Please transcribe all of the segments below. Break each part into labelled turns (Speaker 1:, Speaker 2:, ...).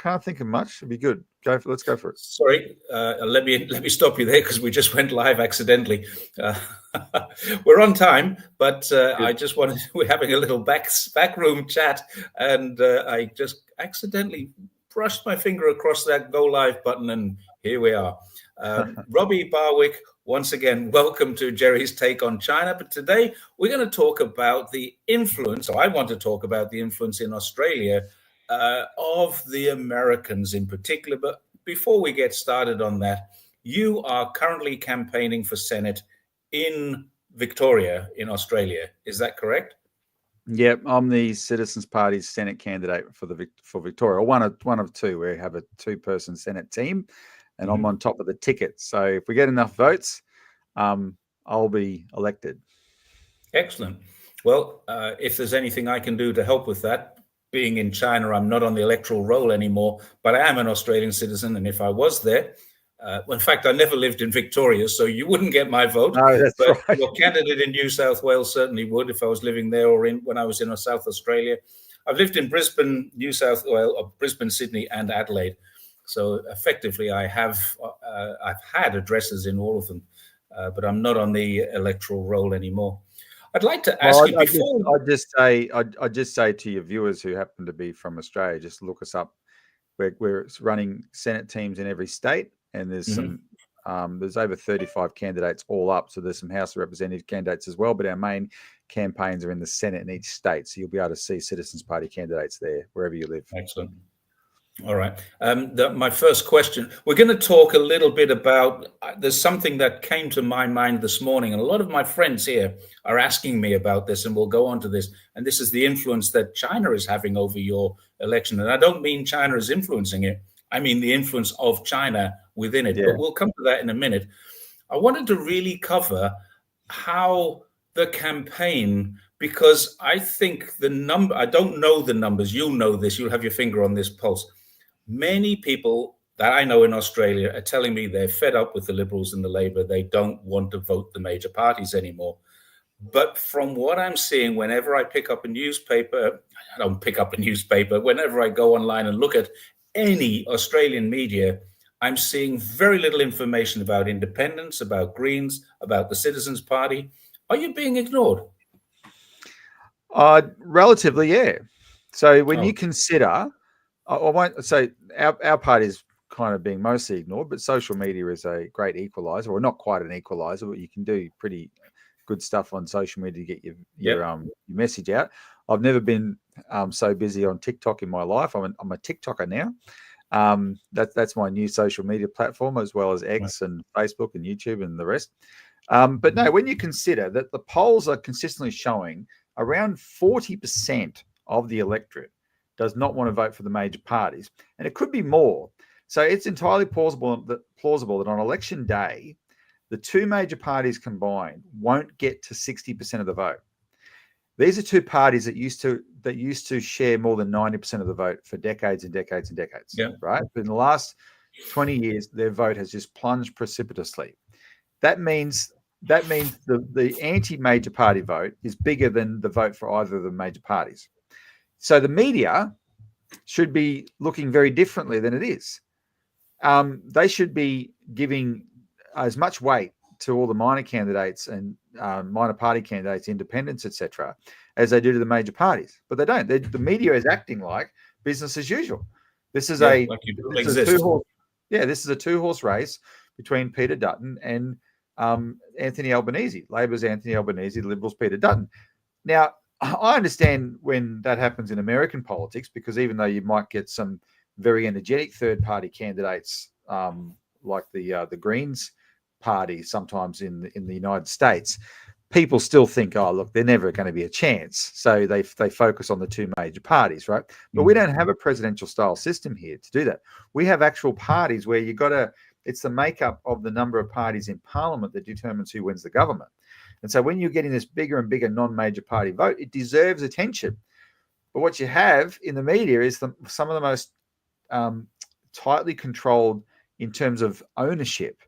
Speaker 1: can't think of much. It'd be good. Let's go for it.
Speaker 2: Sorry, let me stop you there because we just went live accidentally. We're on time, but I just wanted. We're having a little backroom chat, and I just accidentally brushed my finger across that go live button, and here we are. Robbie Barwick, once again, welcome to Jerry's Take on China. But today we're going to talk about the influence, or I want to talk about the influence in Australia of the Americans in particular. But before we get started on that, you are currently campaigning for Senate in Victoria in Australia. Is that correct?
Speaker 1: Yep, I'm the Citizens Party's Senate candidate for Victoria. One of two. We have a 2-person Senate team, and I'm on top of the ticket. So if we get enough votes, I'll be elected.
Speaker 2: Excellent. Well, if there's anything I can do to help with that, being in China, I'm not on the electoral roll anymore, but I am an Australian citizen. And if I was there, in fact, I never lived in Victoria, so you wouldn't get my vote.
Speaker 1: No, that's
Speaker 2: but
Speaker 1: right.
Speaker 2: Your candidate in New South Wales certainly would if I was living there, or when I was in South Australia. I've lived in Brisbane, New South Wales, Brisbane, Sydney, and Adelaide. So effectively, I've had addresses in all of them, but I'm not on the electoral roll anymore. I'd like to ask you before.
Speaker 1: I'd just say to your viewers who happen to be from Australia, just look us up. We're running Senate teams in every state, and there's there's over 35 candidates all up. So there's some House of Representatives candidates as well, but our main campaigns are in the Senate in each state. So you'll be able to see Citizens Party candidates there wherever you live.
Speaker 2: Excellent. All right. My first question, we're going to talk a little bit about, there's something that came to my mind this morning, and a lot of my friends here are asking me about this, and we'll go on to this. And this is the influence that China is having over your election. And I don't mean China is influencing it. I mean the influence of China within it. Yeah. But we'll come to that in a minute. I wanted to really cover how the campaign, because I think I don't know the numbers. You'll know this. You'll have your finger on this pulse. Many people that I know in Australia are telling me they're fed up with the Liberals and the Labor. They don't want to vote the major parties anymore. But from what I'm seeing, whenever I pick up a newspaper, I don't pick up a newspaper, whenever I go online and look at any Australian media, I'm seeing very little information about independents, about Greens, about the Citizens Party. Are you being ignored?
Speaker 1: Relatively, yeah. So when you consider, I won't say our party is kind of being mostly ignored, but social media is a great equalizer, or not quite an equalizer, but you can do pretty good stuff on social media to get your message out. I've never been so busy on TikTok in my life. I'm a TikToker now. That's my new social media platform, as well as X and Facebook and YouTube and the rest. But no, when you consider that the polls are consistently showing around 40% of the electorate does not want to vote for the major parties, and it could be more. So it's entirely plausible that on election day, the 2 major parties combined won't get to 60% of the vote. These are 2 parties that used to share more than 90% of the vote for decades and decades and decades.
Speaker 2: Yeah.
Speaker 1: Right? But in the last 20 years, their vote has just plunged precipitously. That means the anti-major party vote is bigger than the vote for either of the major parties. So the media should be looking very differently than it is. They should be giving as much weight to all the minor candidates and minor party candidates, independents, etc., as they do to the major parties. But they don't. The media is acting like business as usual. This is a 2-horse race between Peter Dutton and Anthony Albanese. Labor's Anthony Albanese, the Liberals' Peter Dutton. Now, I understand when that happens in American politics, because even though you might get some very energetic third-party candidates like the Greens party sometimes in the United States, people still think, oh, look, they're never going to be a chance. So they focus on the 2 major parties, right? But we don't have a presidential-style system here to do that. We have actual parties where it's the makeup of the number of parties in Parliament that determines who wins the government. And so when you're getting this bigger and bigger non-major party vote, it deserves attention. But what you have in the media is some of the most tightly controlled in terms of ownership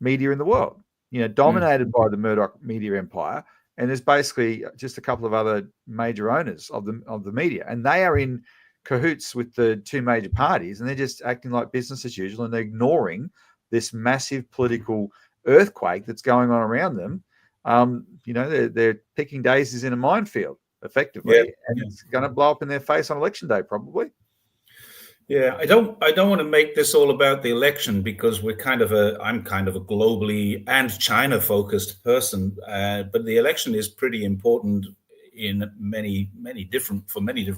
Speaker 1: media in the world, dominated by the Murdoch media empire. And there's basically just a couple of other major owners of the media. And they are in cahoots with the two major parties, and they're just acting like business as usual, and they're ignoring this massive political earthquake that's going on around them. They're picking daisies in a minefield, effectively, and it's going to blow up in their face on election day, probably.
Speaker 2: Yeah, I don't want to make this all about the election, because I'm kind of a globally and China focused person, but the election is pretty important in many different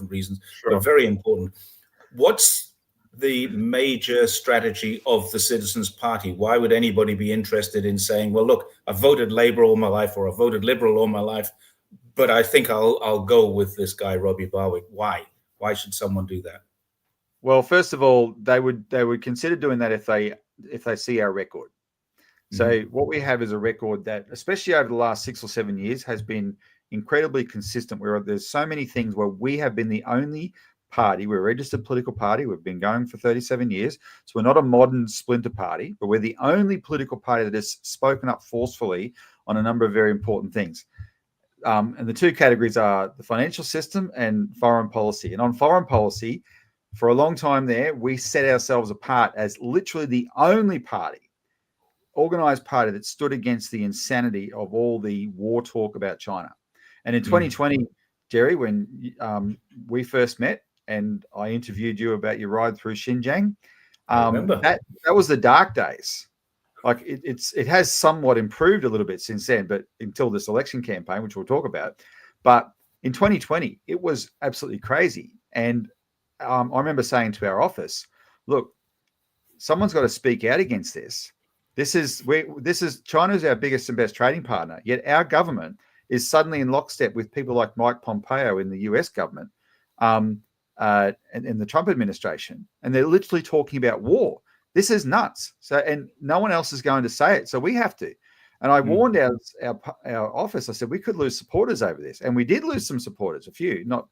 Speaker 2: reasons,
Speaker 1: Sure.
Speaker 2: but very important. What's the major strategy of the Citizens Party? Why would anybody be interested in saying, well, look, I've voted Labour all my life, or I've voted Liberal all my life, but I think I'll go with this guy, Robbie Barwick? Why should someone do that?
Speaker 1: Well, first of all, they would consider doing that if they see our record. So what we have is a record that, especially over the last 6 or 7 years, has been incredibly consistent, where there's so many things where we have been the only party. We're a registered political party. We've been going for 37 years. So we're not a modern splinter party, but we're the only political party that has spoken up forcefully on a number of very important things. And the two categories are the financial system and foreign policy. And on foreign policy, for a long time there, we set ourselves apart as literally the only party, organized party, that stood against the insanity of all the war talk about China. And in 2020, Jerry, when we first met and I interviewed you about your ride through Xinjiang, that was the dark days. Like it has somewhat improved a little bit since then, but until this election campaign, which we'll talk about. But in 2020, it was absolutely crazy. And I remember saying to our office, look, someone's got to speak out against this. China's our biggest and best trading partner, yet our government is suddenly in lockstep with people like Mike Pompeo in the US government and in the Trump administration. And they're literally talking about war. This is nuts. So, and no one else is going to say it. So we have to. And I warned our office. I said, we could lose supporters over this. And we did lose some supporters, a few, not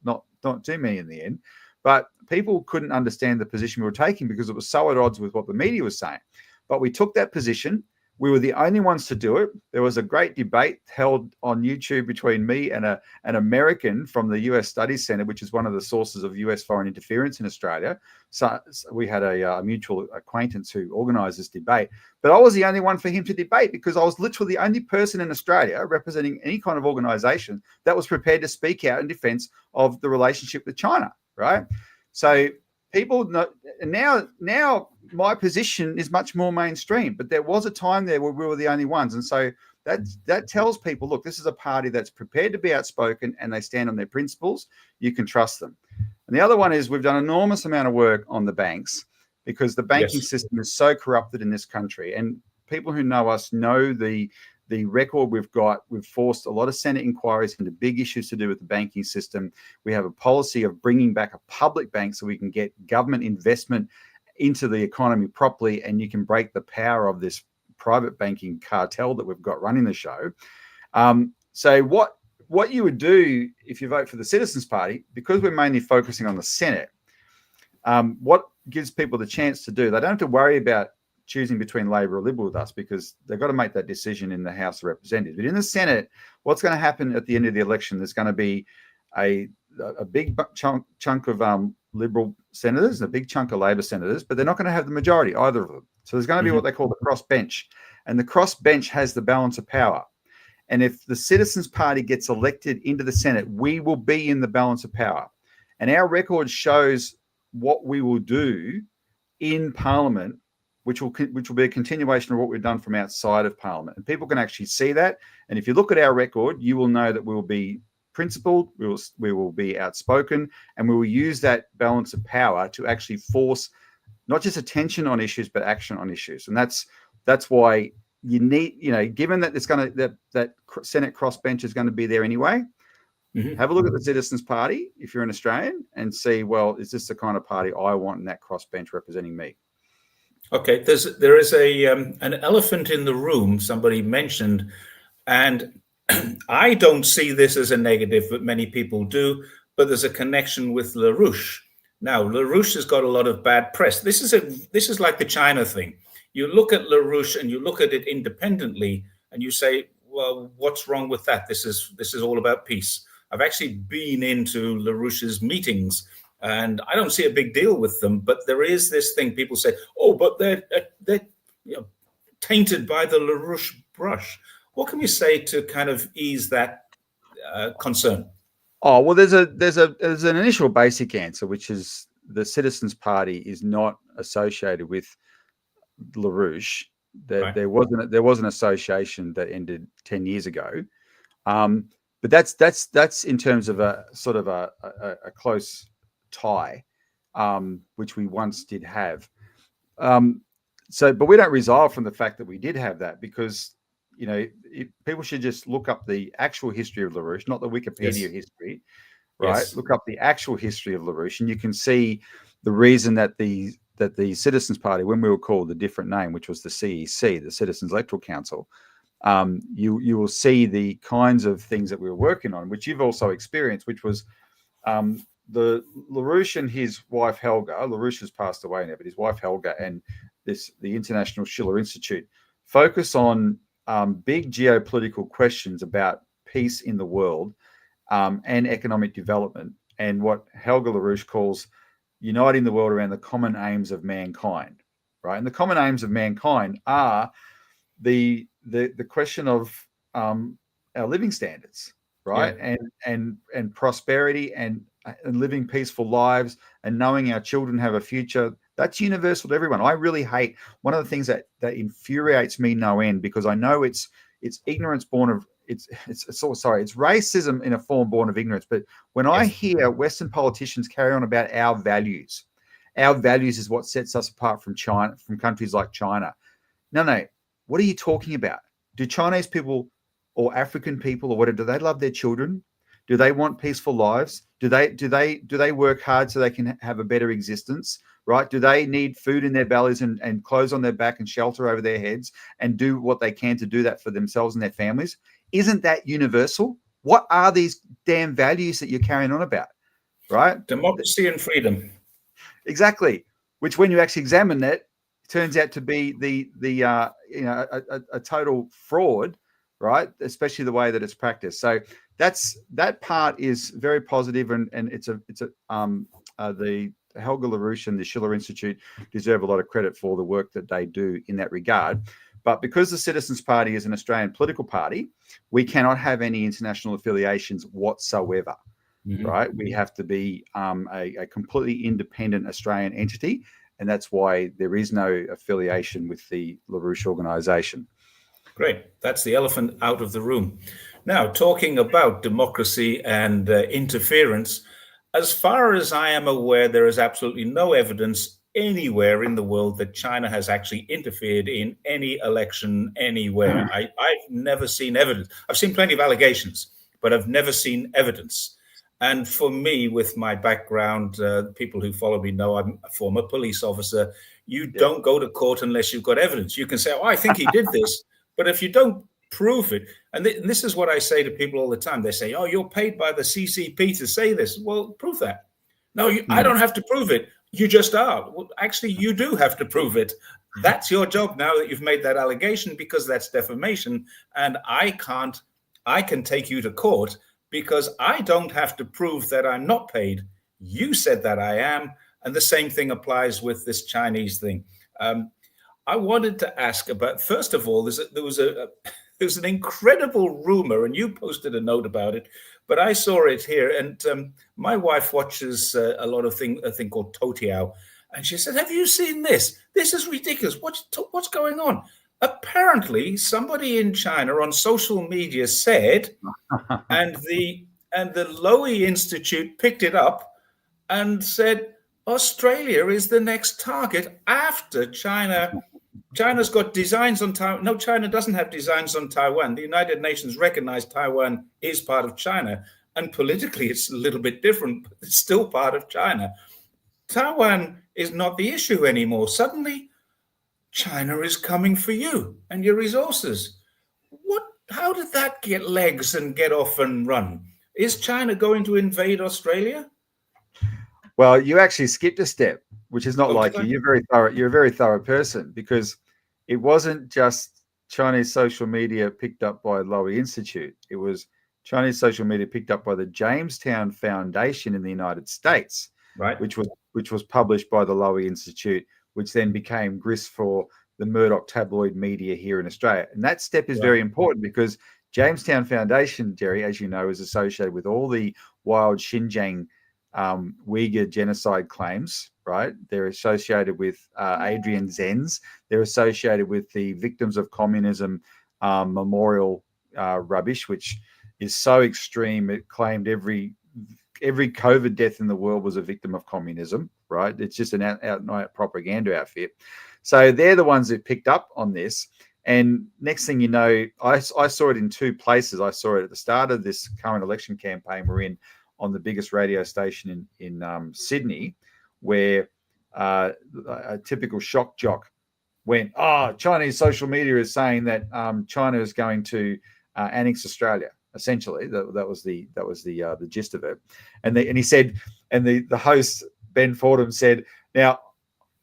Speaker 1: too many in the end. But people couldn't understand the position we were taking because it was so at odds with what the media was saying. But we took that position. We were the only ones to do it. There was a great debate held on YouTube between me and an American from the US Studies Center, which is one of the sources of US foreign interference in Australia. So we had a mutual acquaintance who organized this debate. But I was the only one for him to debate because I was literally the only person in Australia representing any kind of organization that was prepared to speak out in defense of the relationship with China. Right. So people know now my position is much more mainstream, but there was a time there where we were the only ones. And so that tells people, look, this is a party that's prepared to be outspoken and they stand on their principles. You can trust them. And the other one is we've done an enormous amount of work on the banks because the banking system is so corrupted in this country. And people who know us know the record we've got. We've forced a lot of Senate inquiries into big issues to do with the banking system. We have a policy of bringing back a public bank so we can get government investment into the economy properly, and you can break the power of this private banking cartel that we've got running the show. So what you would do if you vote for the Citizens Party, because we're mainly focusing on the Senate, what gives people the chance to do, they don't have to worry about choosing between Labor or Liberal with us because they've got to make that decision in the House of Representatives. But in the Senate, what's going to happen at the end of the election, there's going to be a big chunk of Liberal senators and a big chunk of Labor senators, but they're not going to have the majority, either of them. So there's going to be what they call the cross bench. And the cross bench has the balance of power. And if the Citizens Party gets elected into the Senate, we will be in the balance of power. And our record shows what we will do in Parliament, which will be a continuation of what we've done from outside of Parliament. And people can actually see that. And if you look at our record, you will know that we will be principled, we will be outspoken, and we will use that balance of power to actually force not just attention on issues, but action on issues. And that's why you need, given that it's going to that Senate crossbench is going to be there anyway. Have a look at the Citizens Party if you're an Australian and see, well, is this the kind of party I want in that crossbench representing me?
Speaker 2: Okay, there is an elephant in the room, somebody mentioned, and I don't see this as a negative, but many people do, but there's a connection with LaRouche. Now, LaRouche has got a lot of bad press. This is like the China thing. You look at LaRouche and you look at it independently and you say, well, what's wrong with that? This is all about peace. I've actually been into LaRouche's meetings and I don't see a big deal with them. But there is this thing people say, oh, but they're tainted by the LaRouche brush. What can we say to kind of ease that concern?
Speaker 1: Oh, well, there's an initial basic answer, which is the Citizens Party is not associated with LaRouche. There was an association that ended 10 years ago, but that's in terms of a sort of a close tie, which we once did have. But we don't resile from the fact that we did have that, because people should just look up the actual history of LaRouche, not the Wikipedia history, right? Yes. Look up the actual history of LaRouche, and you can see the reason that the Citizens Party, when we were called a different name, which was the CEC, the Citizens Electoral Council, you will see the kinds of things that we were working on, which you've also experienced, which was the LaRouche and his wife Helga. LaRouche has passed away now, but his wife Helga and the International Schiller Institute focus on big geopolitical questions about peace in the world and economic development, and what Helga LaRouche calls uniting the world around the common aims of mankind, right? And the common aims of mankind are the question of our living standards, right? Yeah. And prosperity and living peaceful lives and knowing our children have a future. That's universal to everyone. I really hate, one of the things that infuriates me no end, because I know it's ignorance born of it's racism in a form born of ignorance. But when I hear Western politicians carry on about our values is what sets us apart from China, from countries like China. No, what are you talking about? Do Chinese people or African people or whatever, do they love their children? Do they want peaceful lives? Do they work hard so they can have a better existence? Right? Do they need food in their bellies and clothes on their back and shelter over their heads and do what they can to do that for themselves and their families? Isn't that universal? What are these damn values that you're carrying on about? Right?
Speaker 2: Democracy and freedom.
Speaker 1: Exactly. Which, when you actually examine that, turns out to be a total fraud, right? Especially the way that it's practiced. So that part is very positive, and it's the Helga LaRouche and the Schiller Institute deserve a lot of credit for the work that they do in that regard. But because the Citizens Party is an Australian political party, we cannot have any international affiliations whatsoever, right? We have to be a completely independent Australian entity, and that's why there is no affiliation with the LaRouche organisation.
Speaker 2: Great. That's the elephant out of the room. Now, talking about democracy and interference, as far as I am aware, there is absolutely no evidence anywhere in the world that China has actually interfered in any election anywhere. I've never seen evidence. I've seen plenty of allegations, but I've never seen evidence. And for me, with my background, people who follow me know I'm a former police officer. You don't go to court unless you've got evidence. You can say, oh, I think he did this. But if you don't prove it, and this is what I say to people all the time. They say, oh, you're paid by the CCP to say this. Well, prove that. No, I don't have to prove it. You just are. Well, actually, you do have to prove it. That's your job now that you've made that allegation, because that's defamation. And I can take you to court because I don't have to prove that I'm not paid. You said that I am. And the same thing applies with this Chinese thing. I wanted to ask about, first of all, there was an incredible rumor, and you posted a note about it, but I saw it here. And my wife watches a thing called Toutiao, and she said, "Have you seen this? This is ridiculous. What's going on?" Apparently, somebody in China on social media said, and the Lowy Institute picked it up and said, Australia is the next target after China. China's got designs on Taiwan. No, China doesn't have designs on Taiwan. The United Nations recognized Taiwan is part of China. And politically, it's a little bit different, but it's still part of China. Taiwan is not the issue anymore. Suddenly, China is coming for you and your resources. How did that get legs and get off and run? Is China going to invade Australia?
Speaker 1: Well, you actually skipped a step, which is not like you. You're very thorough. You're a very thorough person, because it wasn't just Chinese social media picked up by Lowy Institute. It was Chinese social media picked up by the Jamestown Foundation in the United States.
Speaker 2: right,
Speaker 1: which was published by the Lowy Institute, which then became grist for the Murdoch tabloid media here in Australia. And that step is very important because Jamestown Foundation, Jerry, as you know, is associated with all the wild Xinjiang Uyghur genocide claims, right? They're associated with Adrian Zenz. They're associated with the Victims of Communism memorial rubbish, which is so extreme. It claimed every COVID death in the world was a victim of communism, right? It's just an out propaganda outfit. So they're the ones that picked up on this. And next thing you know, I saw it in two places. I saw it at the start of this current election campaign we're in on the biggest radio station in Sydney, where a typical shock jock went, Chinese social media is saying that China is going to annex Australia. Essentially, that was the gist of it. And he said, and the host Ben Fordham said, now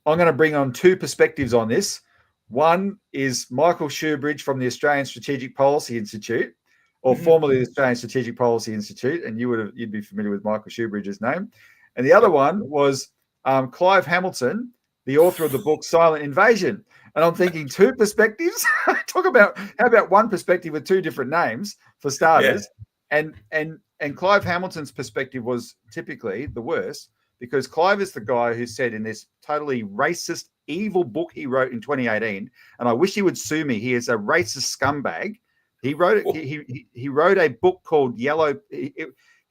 Speaker 1: I'm going to bring on two perspectives on this. One is Michael Shoebridge from the Australian Strategic Policy Institute, or formerly the Australian Strategic Policy Institute, and you'd be familiar with Michael Shoebridge's name. And the other one was Clive Hamilton, the author of the book Silent Invasion. And I'm thinking, two perspectives? How about one perspective with two different names for starters? Yeah. And Clive Hamilton's perspective was typically the worst, because Clive is the guy who said in this totally racist, evil book he wrote in 2018, and I wish he would sue me. He is a racist scumbag. He wrote he wrote a book called Yellow.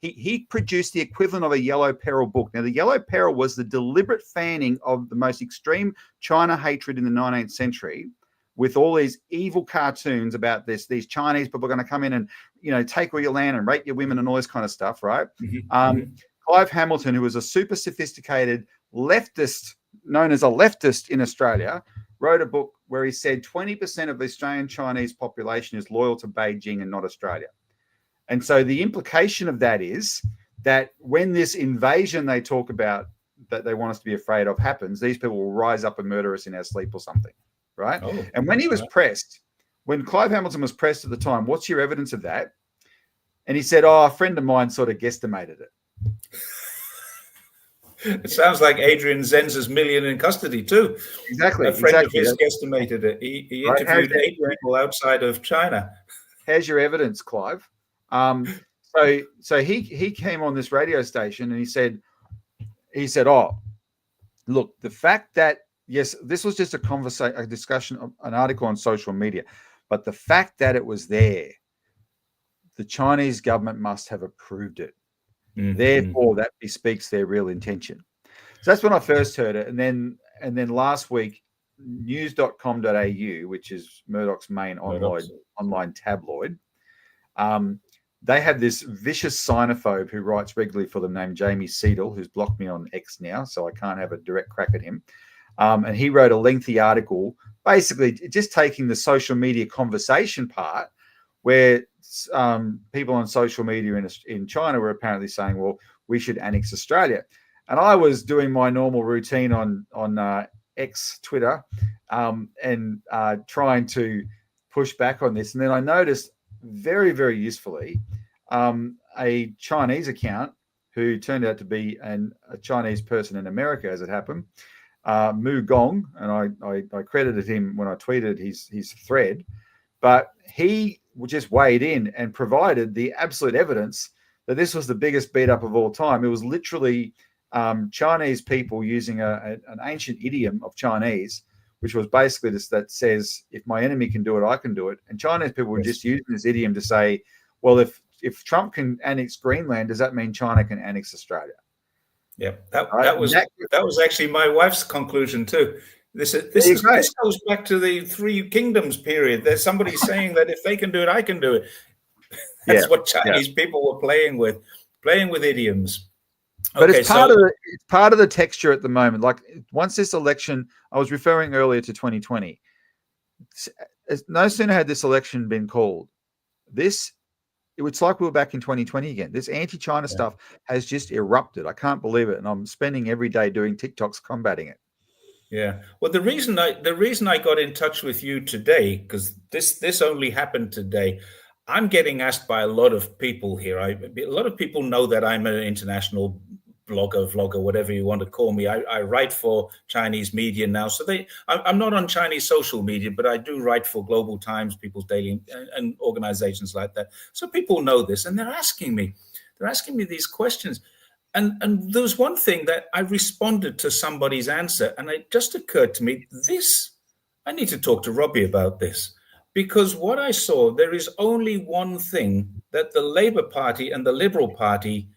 Speaker 1: He produced the equivalent of a Yellow Peril book. Now, the Yellow Peril was the deliberate fanning of the most extreme China hatred in the 19th century, with all these evil cartoons about these Chinese people are going to come in and, take all your land and rape your women and all this kind of stuff, right? Clive Hamilton, who was a super sophisticated leftist, known as a leftist in Australia, wrote a book where he said 20% of the Australian Chinese population is loyal to Beijing and not Australia. And so the implication of that is that when this invasion they talk about that they want us to be afraid of happens, these people will rise up and murder us in our sleep or something, right? And when he was pressed, when Clive Hamilton was pressed at the time, what's your evidence of that? And he said, a friend of mine sort of guesstimated it.
Speaker 2: It sounds like Adrian Zenz's million in custody too.
Speaker 1: Exactly.
Speaker 2: A friend of his guesstimated it. He interviewed 8 people outside of China.
Speaker 1: How's your evidence, Clive? So he came on this radio station and he said, look, the fact that, yes, this was just a discussion, an article on social media, but the fact that it was there, the Chinese government must have approved it. Therefore, that bespeaks their real intention. So that's when I first heard it. And then last week, news.com.au, which is Murdoch's main online tabloid, they have this vicious xenophobe who writes regularly for them named Jamie Seedle, who's blocked me on X now, so I can't have a direct crack at him. And he wrote a lengthy article, basically just taking the social media conversation part, where people on social media in China were apparently saying, well, we should annex Australia. And I was doing my normal routine on X, Twitter, and trying to push back on this. And then I noticed very, very usefully a Chinese account who turned out to be a Chinese person in America, as it happened, Mu Gong, and I credited him when I tweeted his thread, but he just weighed in and provided the absolute evidence that this was the biggest beat up of all time. It was literally Chinese people using an ancient idiom of Chinese, which was basically this, that says, if my enemy can do it, I can do it. And Chinese people were just using this idiom to say, well, if Trump can annex Greenland, does that mean China can annex Australia?
Speaker 2: Yeah, that was actually my wife's conclusion too. This goes back to the Three Kingdoms period. There's somebody saying that if they can do it, I can do it. That's what Chinese people were playing with idioms.
Speaker 1: But it's part of the texture at the moment. Like once this election, I was referring earlier to 2020. No sooner had this election been called, it's like we were back in 2020 again. This anti-China stuff has just erupted. I can't believe it, and I'm spending every day doing TikToks combating it.
Speaker 2: Yeah. Well, the reason I got in touch with you today, because this only happened today, I'm getting asked by a lot of people here. A lot of people know that I'm an international blogger, vlogger, whatever you want to call me. I write for Chinese media now. So I'm not on Chinese social media, but I do write for Global Times, People's Daily, and organizations like that. So people know this, and they're asking me these questions. And there was one thing that I responded to somebody's answer, and it just occurred to me, I need to talk to Robbie about this. Because what I saw, there is only one thing that the Labour Party and the Liberal Party,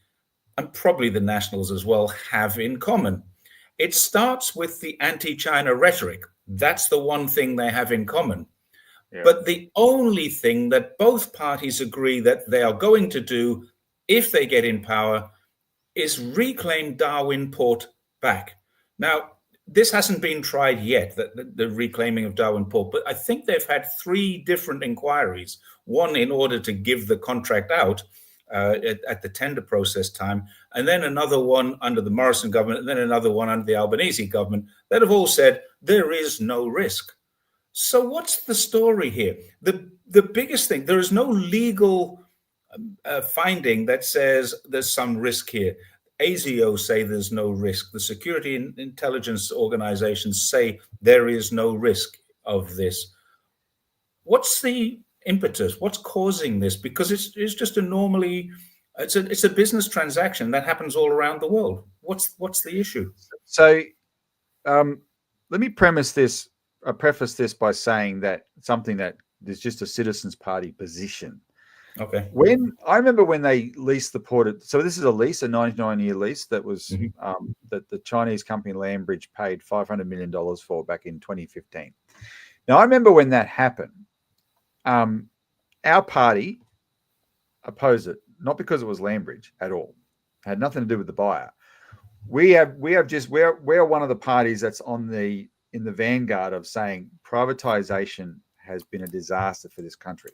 Speaker 2: and probably the Nationals as well, have in common. It starts with the anti-China rhetoric. That's the one thing they have in common. Yeah. But the only thing that both parties agree that they are going to do if they get in power is reclaim Darwin Port back. Now, this hasn't been tried yet, the reclaiming of Darwin Port, but I think they've had 3 different inquiries, one in order to give the contract out at the tender process time, and then another one under the Morrison government, and then another one under the Albanese government, that have all said there is no risk. So what's the story here? The biggest thing, there is no legal finding that says there's some risk here. ASIO say there's no risk. The security and intelligence organizations say there is no risk of this. What's the impetus? What's causing this? Because it's just it's a business transaction that happens all around the world. What's the issue?
Speaker 1: So let me preface this by saying that something that is just a Citizens Party position.
Speaker 2: Okay.
Speaker 1: I remember when they leased the port, so this is a 99-year lease that was that the Chinese company Landbridge paid $500 million for back in 2015. Now I remember when that happened, our party opposed it, not because it was Landbridge at all. It had nothing to do with the buyer. We're one of the parties that's in the vanguard of saying privatization has been a disaster for this country.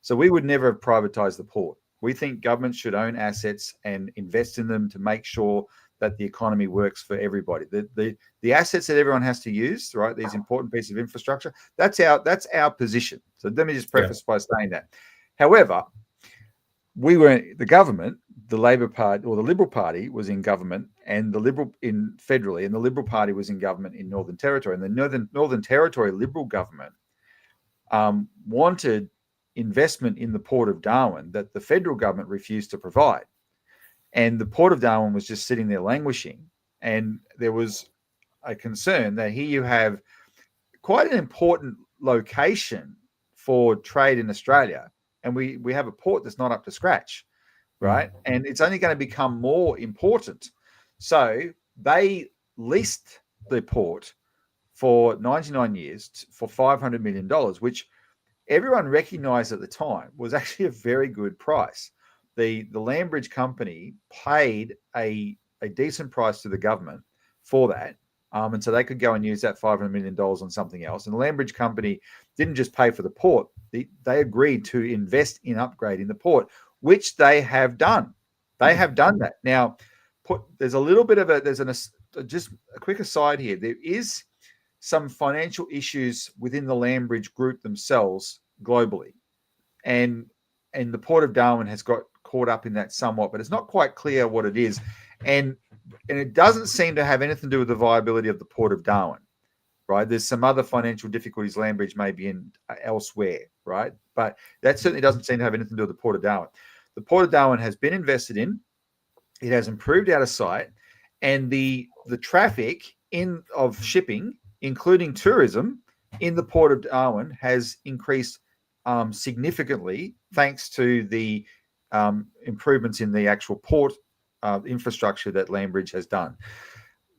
Speaker 1: So we would never have privatized the port. We think government should own assets and invest in them to make sure that the economy works for everybody. The assets that everyone has to use, right? These important pieces of infrastructure. That's our position. So let me just preface by saying that. However, we were the government. The Labour Party or the Liberal Party was in government, and federally, and the Liberal Party was in government in Northern Territory. And the Northern Territory Liberal government wanted investment in the Port of Darwin that the federal government refused to provide. And the Port of Darwin was just sitting there languishing. And there was a concern that here you have quite an important location for trade in Australia. And we have a port that's not up to scratch, right? And it's only going to become more important. So they leased the port for 99 years for $500 million, which everyone recognized at the time was actually a very good price. The Landbridge company paid a decent price to the government for that. And so they could go and use that $500 million on something else. And the Landbridge company didn't just pay for the port. They agreed to invest in upgrading the port, which they have done. They have done that. Now, there's a little bit of just a quick aside here. There is some financial issues within the Landbridge group themselves globally. And the Port of Darwin has got caught up in that somewhat, but it's not quite clear what it is. And it doesn't seem to have anything to do with the viability of the Port of Darwin, right? There's some other financial difficulties Landbridge may be in elsewhere, right? But that certainly doesn't seem to have anything to do with the Port of Darwin. The Port of Darwin has been invested in. It has improved out of sight. And the traffic of shipping, including tourism, in the Port of Darwin has increased significantly thanks to the improvements in the actual port infrastructure that Landbridge has done.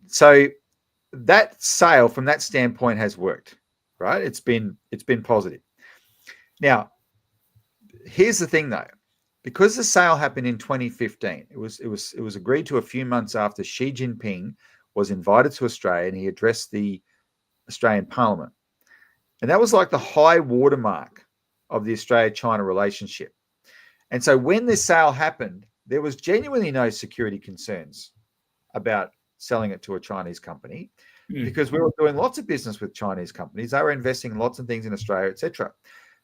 Speaker 1: So that sale from that standpoint has worked, right? It's been positive. Now, here's the thing though, because the sale happened in 2015, it was agreed to a few months after Xi Jinping was invited to Australia and he addressed the Australian Parliament. And that was like the high watermark of the Australia-China relationship. And so when this sale happened, there was genuinely no security concerns about selling it to a Chinese company because we were doing lots of business with Chinese companies. They were investing in lots of things in Australia, etc.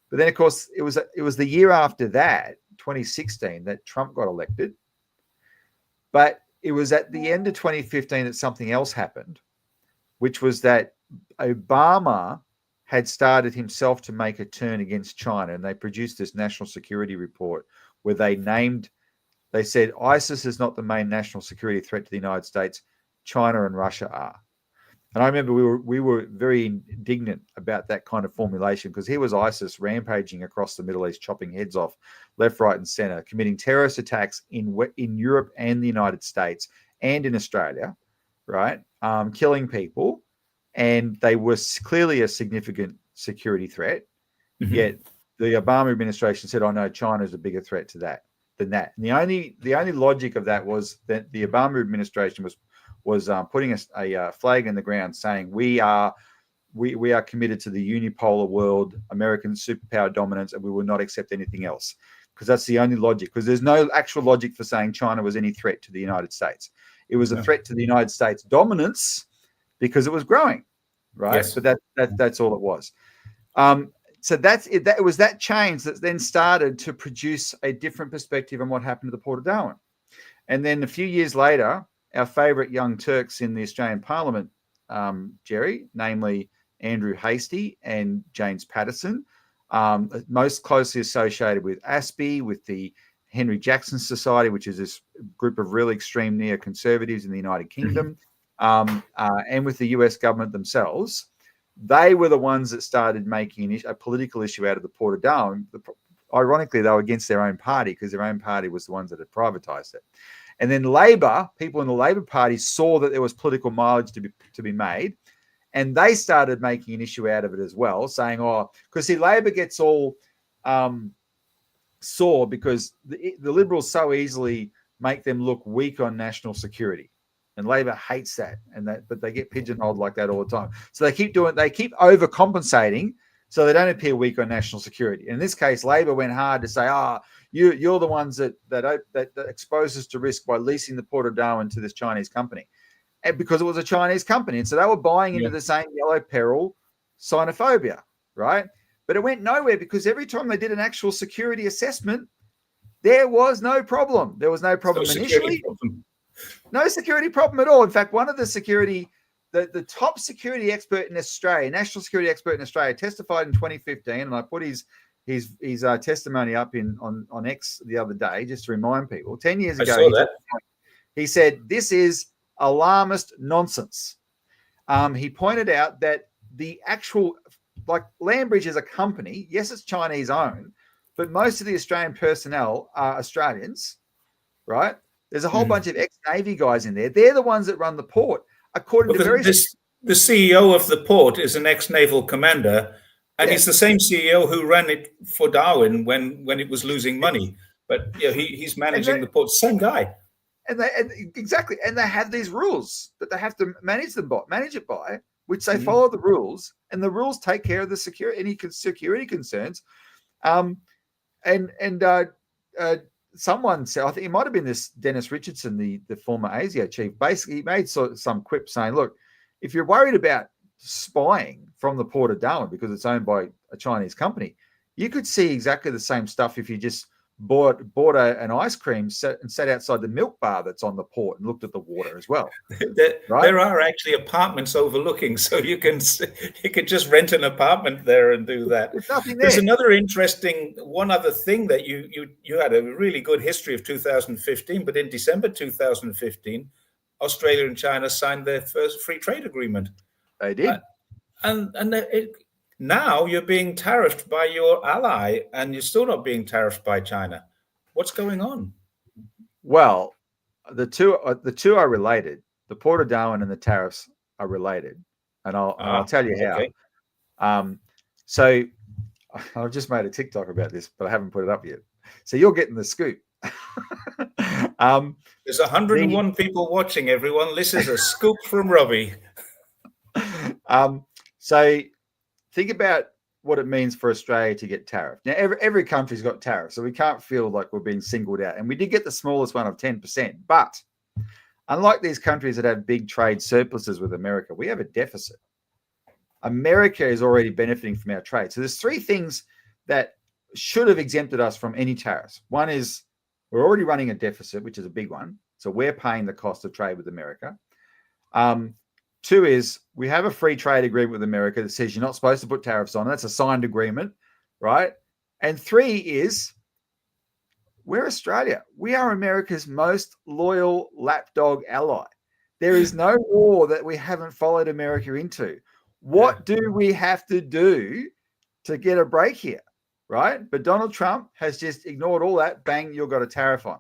Speaker 1: But then, of course, it was the year after that, 2016, that Trump got elected. But it was at the end of 2015 that something else happened, which was that Obama had started himself to make a turn against China, and they produced this national security report where they said ISIS is not the main national security threat to the United States. China and Russia are. And I remember we were very indignant about that kind of formulation, because here was ISIS rampaging across the Middle East, chopping heads off left, right, and center, committing terrorist attacks in Europe and the United States and in Australia, right? Killing people, and they were clearly a significant security threat. Mm-hmm. Yet the Obama administration said, "Oh no, China is a bigger threat to that than that." And the only logic of that was that the Obama administration was putting a flag in the ground saying we are committed to the unipolar world, American superpower dominance, and we will not accept anything else, because that's the only logic. Because there's no actual logic for saying China was any threat to the United States. It was a threat to the United States dominance because it was growing, right?
Speaker 2: Yes.
Speaker 1: But that's all it was. So that's it. That it was that change that then started to produce a different perspective on what happened to the Port of Darwin. And then a few years later, our favourite young Turks in the Australian Parliament, Jerry, namely Andrew Hastie and James Patterson, most closely associated with ASPI, with the Henry Jackson Society, which is this group of really extreme neoconservatives in the United Kingdom, and with the US government themselves. They were the ones that started making a political issue out of the Port of Darwin. Ironically, they were against their own party, because their own party was the ones that had privatised it. And then Labor, people in the Labor Party, saw that there was political mileage to be made, and they started making an issue out of it as well, saying, "Oh, because see, Labor gets all sore because the Liberals so easily make them look weak on national security, and Labor hates that, but they get pigeonholed like that all the time. So they keep overcompensating, so they don't appear weak on national security. In this case, Labor went hard to say, you're the ones that expose us to risk by leasing the Port of Darwin to this Chinese company, and because it was a Chinese company, and so they were buying into the same yellow peril xenophobia, right? But it went nowhere, because every time they did an actual security assessment, there was no problem. There was no problem initially. No security problem at all. In fact, one of the top security expert in Australia, national security expert in Australia, testified in 2015, and I put his testimony up on X the other day just to remind people. 10 years ago, he said, "This is alarmist nonsense." He pointed out that the actual, like, Landbridge is a company. Yes, it's Chinese owned, but most of the Australian personnel are Australians, right? There's a whole bunch of ex-Navy guys in there. They're the ones that run the port. According to
Speaker 2: the CEO of the port is an ex-naval commander, and he's the same CEO who ran it for Darwin when it was losing money. But he's managing the port. Same guy.
Speaker 1: Exactly. And they have these rules that they have to manage it by, which they follow the rules, and the rules take care of the security concerns. Someone said, I think it might have been this Dennis Richardson, the former ASIO chief, basically made some quip saying, look, if you're worried about spying from the Port of Darwin because it's owned by a Chinese company, you could see exactly the same stuff if you just bought an ice cream and sat outside the milk bar that's on the port and looked at the water as well.
Speaker 2: There are actually apartments overlooking, so you could just rent an apartment there and do that.
Speaker 1: There's nothing there.
Speaker 2: There's one other thing that you had a really good history of 2015, but in December 2015, Australia and China signed their first free trade agreement.
Speaker 1: They did.
Speaker 2: Now you're being tariffed by your ally, and you're still not being tariffed by China. What's going on?
Speaker 1: Well, the two are related. The Port of Darwin and the tariffs are related, and I'll tell you how. Okay. So I've just made a TikTok about this, but I haven't put it up yet. So you're getting the scoop.
Speaker 2: There's 101 people watching, everyone. This is a scoop from Robbie.
Speaker 1: So think about what it means for Australia to get tariffed. Now, every country's got tariffs, so we can't feel like we're being singled out. And we did get the smallest one of 10%. But unlike these countries that have big trade surpluses with America, we have a deficit. America is already benefiting from our trade. So there's three things that should have exempted us from any tariffs. One is we're already running a deficit, which is a big one. So we're paying the cost of trade with America. Two is we have a free trade agreement with America that says you're not supposed to put tariffs on. That's a signed agreement, right? And three is we're Australia. We are America's most loyal lapdog ally. There is no war that we haven't followed America into. What do we have to do to get a break here, right? But Donald Trump has just ignored all that. Bang, you've got a tariff on.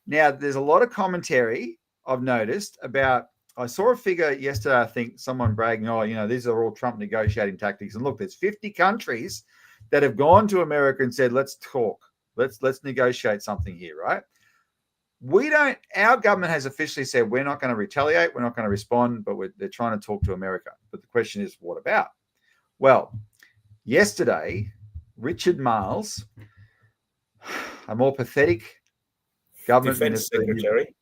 Speaker 1: Now, there's a lot of commentary I've noticed about, I saw a figure yesterday, I think someone bragging, these are all Trump negotiating tactics. And look, there's 50 countries that have gone to America and said, let's talk. Let's negotiate something here, right? Our government has officially said we're not going to retaliate, we're not going to respond, but they're trying to talk to America. But the question is, what about? Well, yesterday, Richard Marles, a more pathetic government
Speaker 2: Defense
Speaker 1: minister
Speaker 2: Secretary.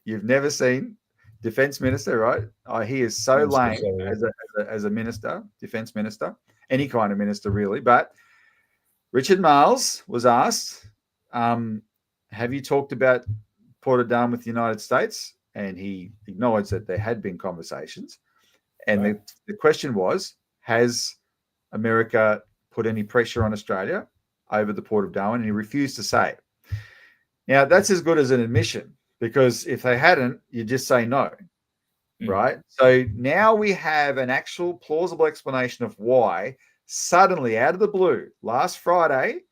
Speaker 1: You've never seen. Defense minister, right? He is so lame as a minister, defense minister, any kind of minister really. But Richard Marles was asked, have you talked about Port of Darwin with the United States? And he acknowledged that there had been conversations. And the question was, has America put any pressure on Australia over the Port of Darwin? And he refused to say it. Now, that's as good as an admission, because if they hadn't, you just say no, right? So now we have an actual plausible explanation of why suddenly, out of the blue, last Friday,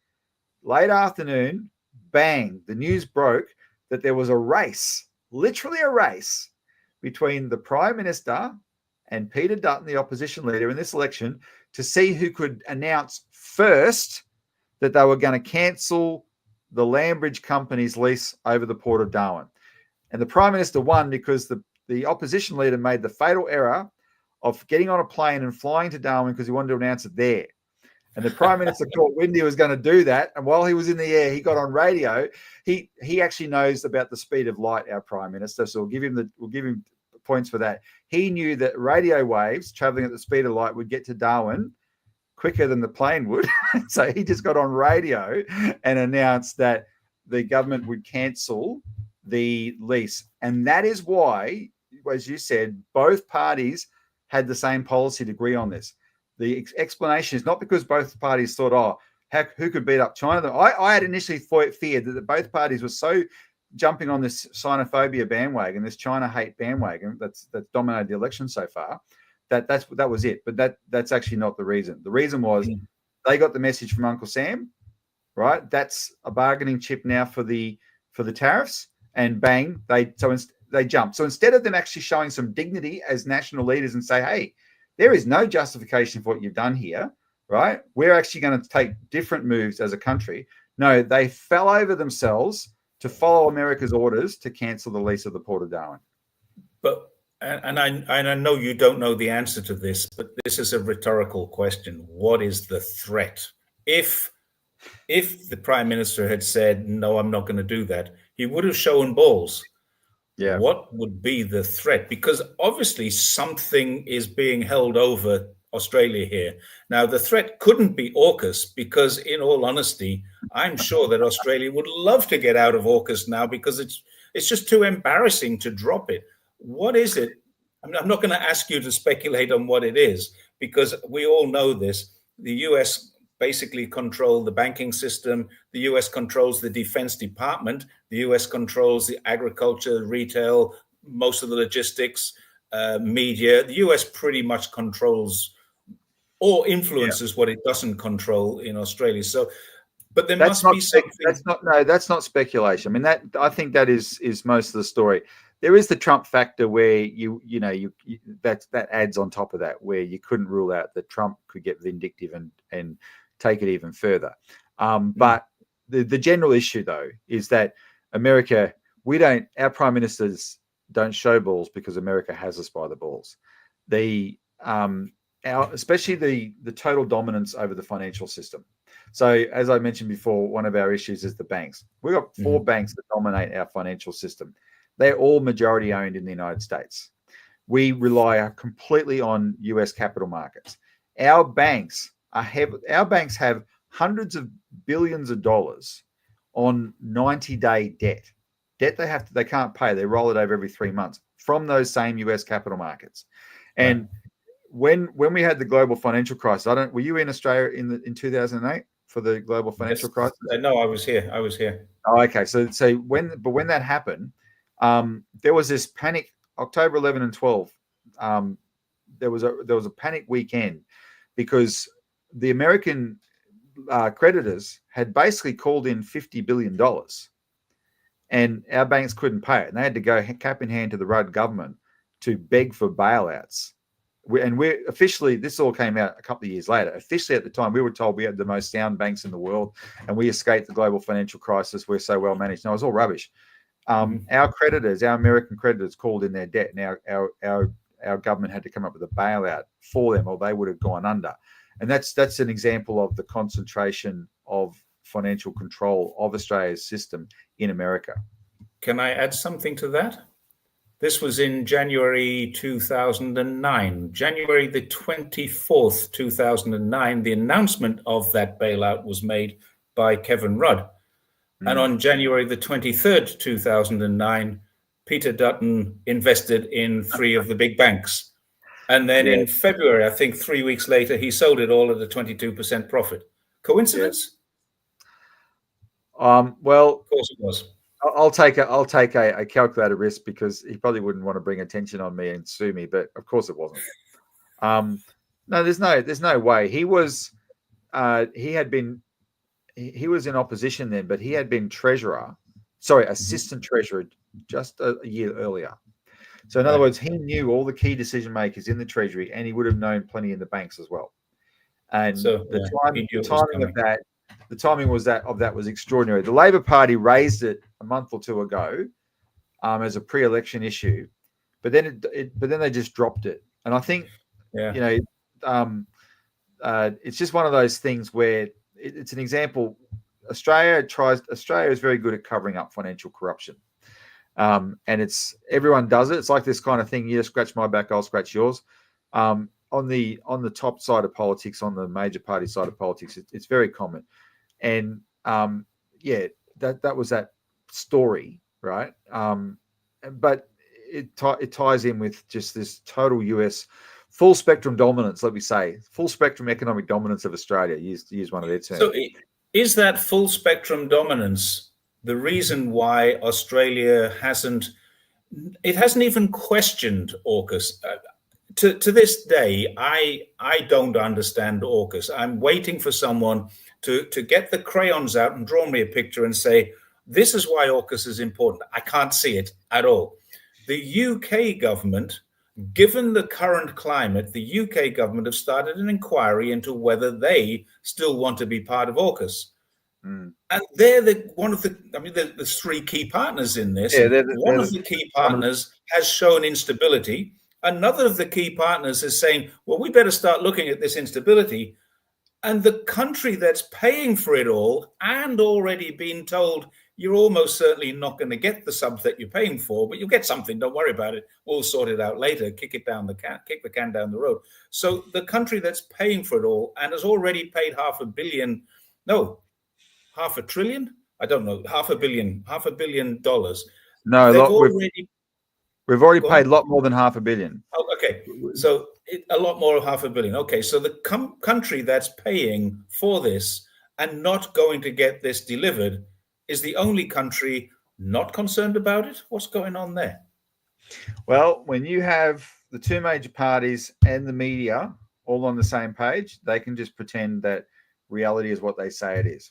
Speaker 1: late afternoon, bang, the news broke that there was a race, literally a race, between the Prime Minister and Peter Dutton, the opposition leader in this election, to see who could announce first that they were going to cancel the Lambridge Company's lease over the Port of Darwin. And the Prime Minister won because the opposition leader made the fatal error of getting on a plane and flying to Darwin because he wanted to announce it there. And the Prime Minister thought Windy was going to do that. And while he was in the air, he got on radio. He actually knows about the speed of light, our Prime Minister. So we'll give him points for that. He knew that radio waves traveling at the speed of light would get to Darwin quicker than the plane would. So he just got on radio and announced that the government would cancel the lease. And that is why, as you said, both parties had the same policy to agree on this. The explanation is not because both parties thought, who could beat up China? I had initially feared that both parties were so jumping on this Sinophobia bandwagon, this China hate bandwagon that's dominated the election so far, that was it. But that's actually not the reason. The reason was they got the message from Uncle Sam, right? That's a bargaining chip now for the tariffs, and bang, they jumped. So instead of them actually showing some dignity as national leaders and say, hey, there is no justification for what you've done here, right? We're actually going to take different moves as a country. No, they fell over themselves to follow America's orders to cancel the lease of the Port of Darwin.
Speaker 2: But and I know you don't know the answer to this, but this is a rhetorical question. What is the threat? If the Prime Minister had said, no, I'm not going to do that, he would have shown balls.
Speaker 1: Yeah.
Speaker 2: What would be the threat? Because obviously something is being held over Australia here. Now, the threat couldn't be AUKUS because, in all honesty, I'm sure that Australia would love to get out of AUKUS now because it's just too embarrassing to drop it. What is it? I'm not going to ask you to speculate on what it is, because we all know this. The US basically control the banking system. The US controls the Defense Department. The US controls the agriculture, retail, most of the logistics, media. The US pretty much controls or influences what it doesn't control in Australia. So, but there must be something.
Speaker 1: That's not speculation. I mean, I think that is most of the story. There is the Trump factor where that adds on top of that, where you couldn't rule out that Trump could get vindictive and take it even further. But the general issue, though, is that America, our prime ministers don't show balls because America has us by the balls. Especially the total dominance over the financial system. So, as I mentioned before, one of our issues is the banks. We've got four banks that dominate our financial system. They're all majority owned in the United States. We rely completely on US capital markets. Our banks have hundreds of billions of dollars on 90-day debt debt they can't pay. They roll it over every 3 months from those same US capital markets. And when we had the global financial crisis, were you in Australia in 2008 for the global financial crisis?
Speaker 2: No, I was here.
Speaker 1: Oh, okay. So when that happened, there was this panic. October 11 and 12, there was a panic weekend because the American creditors had basically called in $50 billion, and our banks couldn't pay it, and they had to go cap in hand to the Rudd government to beg for bailouts. We're officially, this all came out a couple of years later. Officially, at the time, we were told we had the most sound banks in the world, and we escaped the global financial crisis. We're so well managed. No, it was all rubbish. Our creditors, our American creditors, called in their debt, and our government had to come up with a bailout for them, or they would have gone under. And that's an example of the concentration of financial control of Australia's system in America.
Speaker 2: Can I add something to that? This was in January 2009, January the 24th, 2009. The announcement of that bailout was made by Kevin Rudd. And on January the 23rd, 2009, Peter Dutton invested in 3 of the big banks. And then in February, I think 3 weeks later, he sold it all at a 22% profit. Coincidence?
Speaker 1: Well,
Speaker 2: of course it was.
Speaker 1: I'll take a calculated risk because he probably wouldn't want to bring attention on me and sue me, but of course it wasn't. No, there's no way. He was in opposition then, but he had been assistant treasurer just a year earlier. So in other words, he knew all the key decision makers in the Treasury, and he would have known plenty in the banks as well. And the timing of that was extraordinary. The Labor Party raised it a month or two ago as a pre-election issue, but then they just dropped it. And I think it's just one of those things where it's an example. Australia is very good at covering up financial corruption. And everyone does it. It's like this kind of thing. You scratch my back, I'll scratch yours. On the top side of politics, on the major party side of politics, it's very common. And that was that story, right? But it ties in with just this total US full spectrum dominance. Let me say, full spectrum economic dominance of Australia. Use one of their terms.
Speaker 2: So, is that full spectrum dominance the reason why Australia hasn't even questioned AUKUS? To this day, I don't understand AUKUS. I'm waiting for someone to get the crayons out and draw me a picture and say, this is why AUKUS is important. I can't see it at all. The UK government, given the current climate, the UK government have started an inquiry into whether they still want to be part of AUKUS. And they're there's 3 key partners in this. One of the key partners has shown instability. Another of the key partners is saying, well, we better start looking at this instability. And the country that's paying for it all and already been told you're almost certainly not going to get the subs that you're paying for, but you'll get something. Don't worry about it. We'll sort it out later. Kick the can down the road. So the country that's paying for it all and has already paid $500 million. I don't know, $500 million. No,
Speaker 1: we've already paid a lot more than $500 million.
Speaker 2: Oh, okay. So a lot more of $500 million. Okay. So the country that's paying for this and not going to get this delivered is the only country not concerned about it. What's going on there?
Speaker 1: Well, when you have the 2 major parties and the media all on the same page, they can just pretend that reality is what they say it is.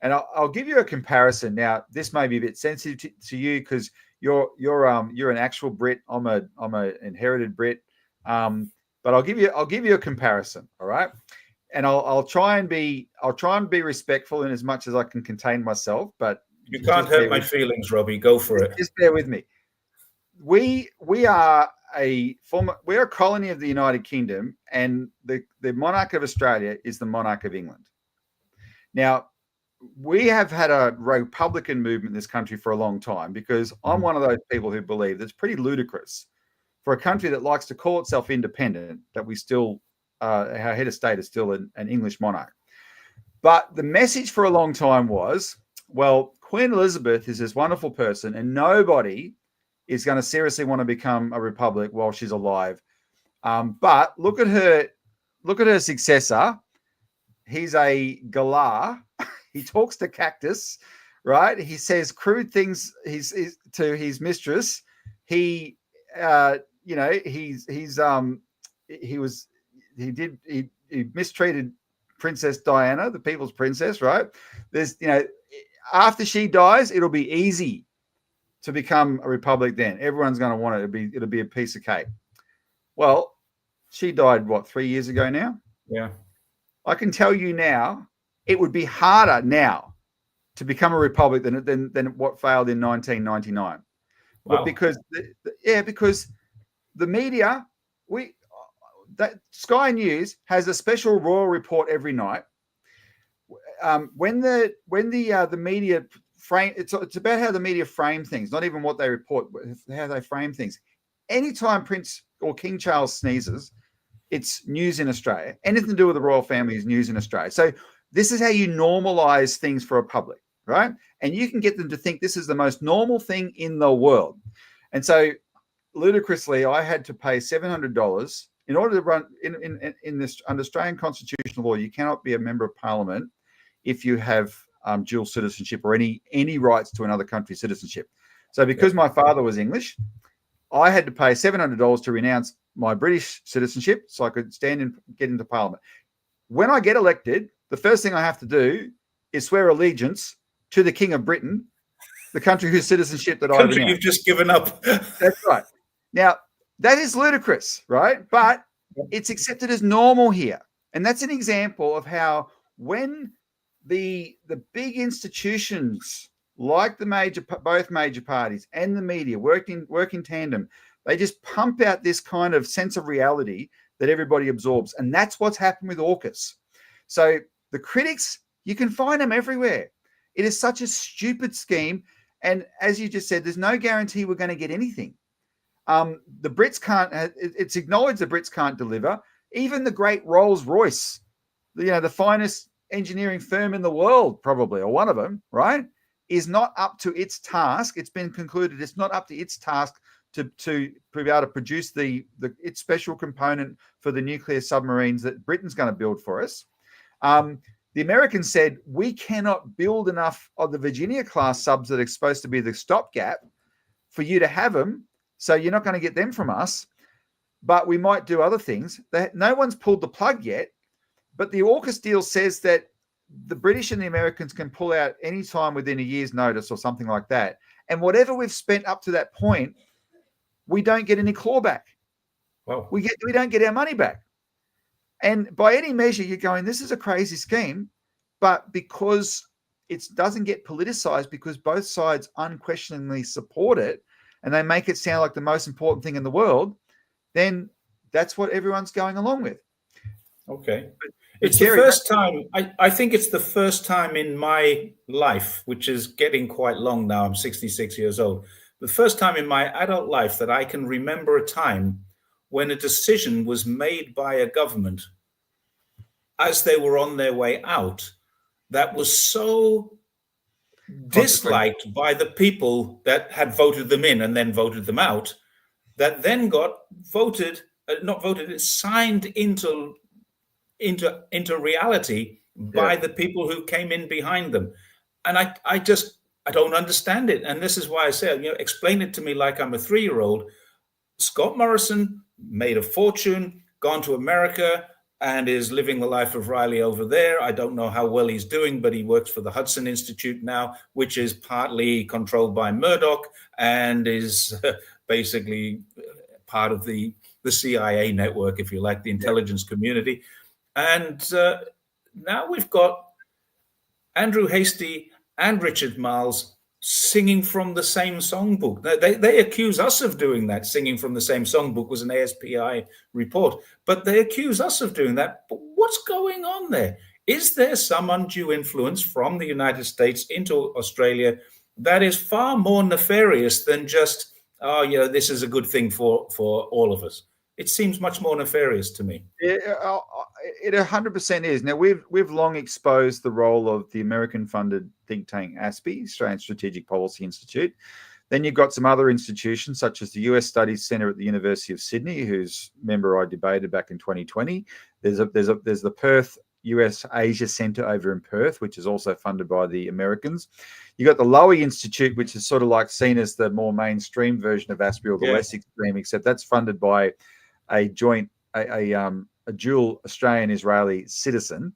Speaker 1: And I'll give you a comparison. Now, this may be a bit sensitive to you because you're an actual Brit. I'm a inherited Brit. But I'll give you a comparison. All right. And I'll try and be respectful in as much as I can contain myself. But
Speaker 2: you can't hurt my feelings, Robbie. Go for it.
Speaker 1: Just bear with me. We are a colony of the United Kingdom, and the monarch of Australia is the monarch of England. Now, we have had a Republican movement in this country for a long time because I'm one of those people who believe that it's pretty ludicrous for a country that likes to call itself independent that we still, our head of state is still an English monarch. But the message for a long time was, well, Queen Elizabeth is this wonderful person, and nobody is going to seriously want to become a republic while she's alive. But look at her successor. He's a galah. He talks to cactus, right? He says crude things to his mistress. He mistreated Princess Diana, the people's princess, right? After she dies, it'll be easy to become a republic then. Everyone's going to want it. It'll be a piece of cake. Well, she died, 3 years ago now?
Speaker 2: Yeah.
Speaker 1: I can tell you now, it would be harder now to become a republic than what failed in 1999. Wow. But because the media, Sky News has a special royal report every night. When the media frame, it's about how the media frame things, not even what they report, but how they frame things. Anytime Prince or King Charles sneezes, it's news in Australia. Anything to do with the royal family is news in Australia. So this is how you normalize things for a public, right? And you can get them to think this is the most normal thing in the world. And so ludicrously, I had to pay $700 in order to run in this under Australian constitutional law. You cannot be a member of parliament if you have dual citizenship or any rights to another country's citizenship. So because my father was English, I had to pay $700 to renounce my British citizenship so I could stand and get into parliament. When I get elected, the first thing I have to do is swear allegiance to the King of Britain, the country whose citizenship that I renounced.
Speaker 2: You've just given up.
Speaker 1: That's right. Now, that is ludicrous, right? But it's accepted as normal here. And that's an example of how when the big institutions like both major parties and the media work in tandem, they just pump out this kind of sense of reality that everybody absorbs. And that's what's happened with AUKUS. So the critics, you can find them everywhere. It is such a stupid scheme. And as you just said, there's no guarantee we're going to get anything. The Brits can't, it's acknowledged the Brits can't deliver. Even the great Rolls-Royce, the finest engineering firm in the world, probably, or one of them, right, is not up to its task. It's been concluded it's not up to its task to be able to produce its special component for the nuclear submarines that Britain's going to build for us. The Americans said, we cannot build enough of the Virginia-class subs that are supposed to be the stopgap for you to have them, so you're not going to get them from us, but we might do other things. No one's pulled the plug yet, but the AUKUS deal says that the British and the Americans can pull out any time within a year's notice or something like that. And whatever we've spent up to that point, we don't get any clawback.
Speaker 2: Wow.
Speaker 1: We don't get our money back. And by any measure, you're going, this is a crazy scheme, but because it doesn't get politicized, because both sides unquestioningly support it and they make it sound like the most important thing in the world, then that's what everyone's going along with.
Speaker 2: Okay. It's the first time, I think it's the first time in my life, which is getting quite long now, I'm 66 years old, the first time in my adult life that I can remember a time when a decision was made by a government as they were on their way out that was so disliked by the people that had voted them in and then voted them out, that then got signed into reality by the people who came in behind them. And I don't understand it. And this is why I say, explain it to me like I'm a 3-year-old. Scott Morrison made a fortune, gone to America, and is living the life of Riley over there. I don't know how well he's doing, but he works for the Hudson Institute now, which is partly controlled by Murdoch and is basically part of the CIA network, if you like, the intelligence community. And now we've got Andrew Hastie and Richard Marles singing from the same songbook. They accuse us of doing that. Singing from the same songbook was an ASPI report, but they accuse us of doing that. But what's going on there? Is there some undue influence from the United States into Australia that is far more nefarious than just, this is a good thing for all of us? It seems much more nefarious to me.
Speaker 1: It 100% is. Now, we've long exposed the role of the American-funded think tank ASPI, Australian Strategic Policy Institute. Then you've got some other institutions, such as the US Studies Centre at the University of Sydney, whose member I debated back in 2020. There's the Perth US Asia Centre over in Perth, which is also funded by the Americans. You got the Lowy Institute, which is sort of like seen as the more mainstream version of ASPI, or the less extreme, except that's funded by a joint, a dual Australian-Israeli citizen,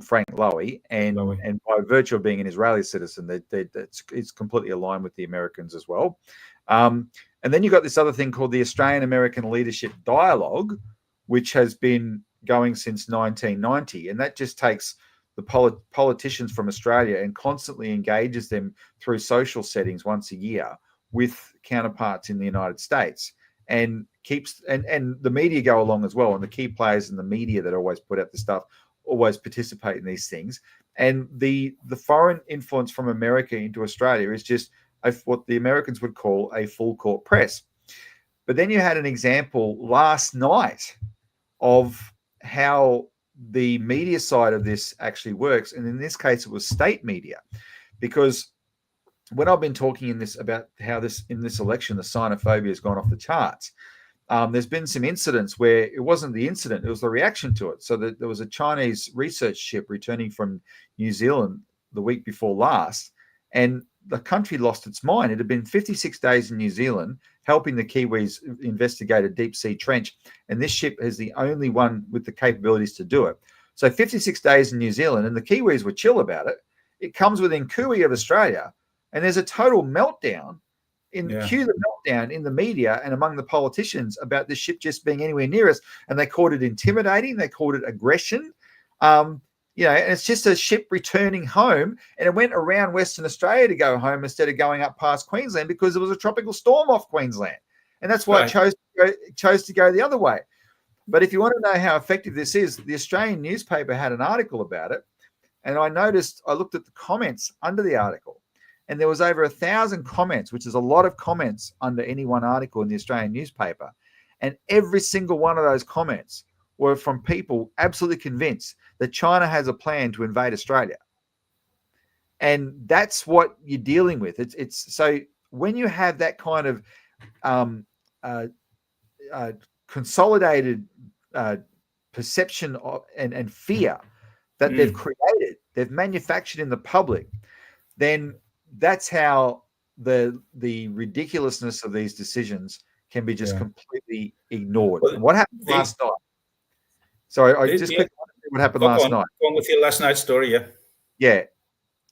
Speaker 1: Frank Lowy, and by virtue of being an Israeli citizen, it's completely aligned with the Americans as well. And then you've got this other thing called the Australian-American Leadership Dialogue, which has been going since 1990, and that just takes the politicians from Australia and constantly engages them through social settings once a year with counterparts in the United States, and keeps and the media go along as well, and the key players in the media that always put out the stuff always participate in these things. And the foreign influence from America into Australia is just what the Americans would call a full court press. But then you had an example last night of how the media side of this actually works, and in this case it was state media, because when I've been talking in this about how in this election the xenophobia has gone off the charts, there's been some incidents where it wasn't the incident, it was the reaction to it. So there was a Chinese research ship returning from New Zealand the week before last, and the country lost its mind. It had been 56 days in New Zealand helping the Kiwis investigate a deep sea trench, and this ship is the only one with the capabilities to do it. So 56 days in New Zealand, and the Kiwis were chill about it. It comes within cooey of Australia, and there's a total meltdown in the media and among the politicians about this ship just being anywhere near us, and they called it intimidating, they called it aggression. And it's just a ship returning home, and it went around Western Australia to go home instead of going up past Queensland because there was a tropical storm off Queensland, and that's why it chose to go the other way. But if you want to know how effective this is, the Australian newspaper had an article about it, and I looked at the comments under the article, and there was over 1,000 comments, which is a lot of comments under any one article in the Australian newspaper, and every single one of those comments were from people absolutely convinced that China has a plan to invade Australia. And that's what you're dealing with. It's so when you have that kind of consolidated perception of, and fear that they've created, they've manufactured in the public, then that's how the ridiculousness of these decisions can be just completely ignored.
Speaker 2: Well,
Speaker 1: and what happened last night? So I just quickly what happened last night.
Speaker 2: Go on with your last night's story,
Speaker 1: Yeah.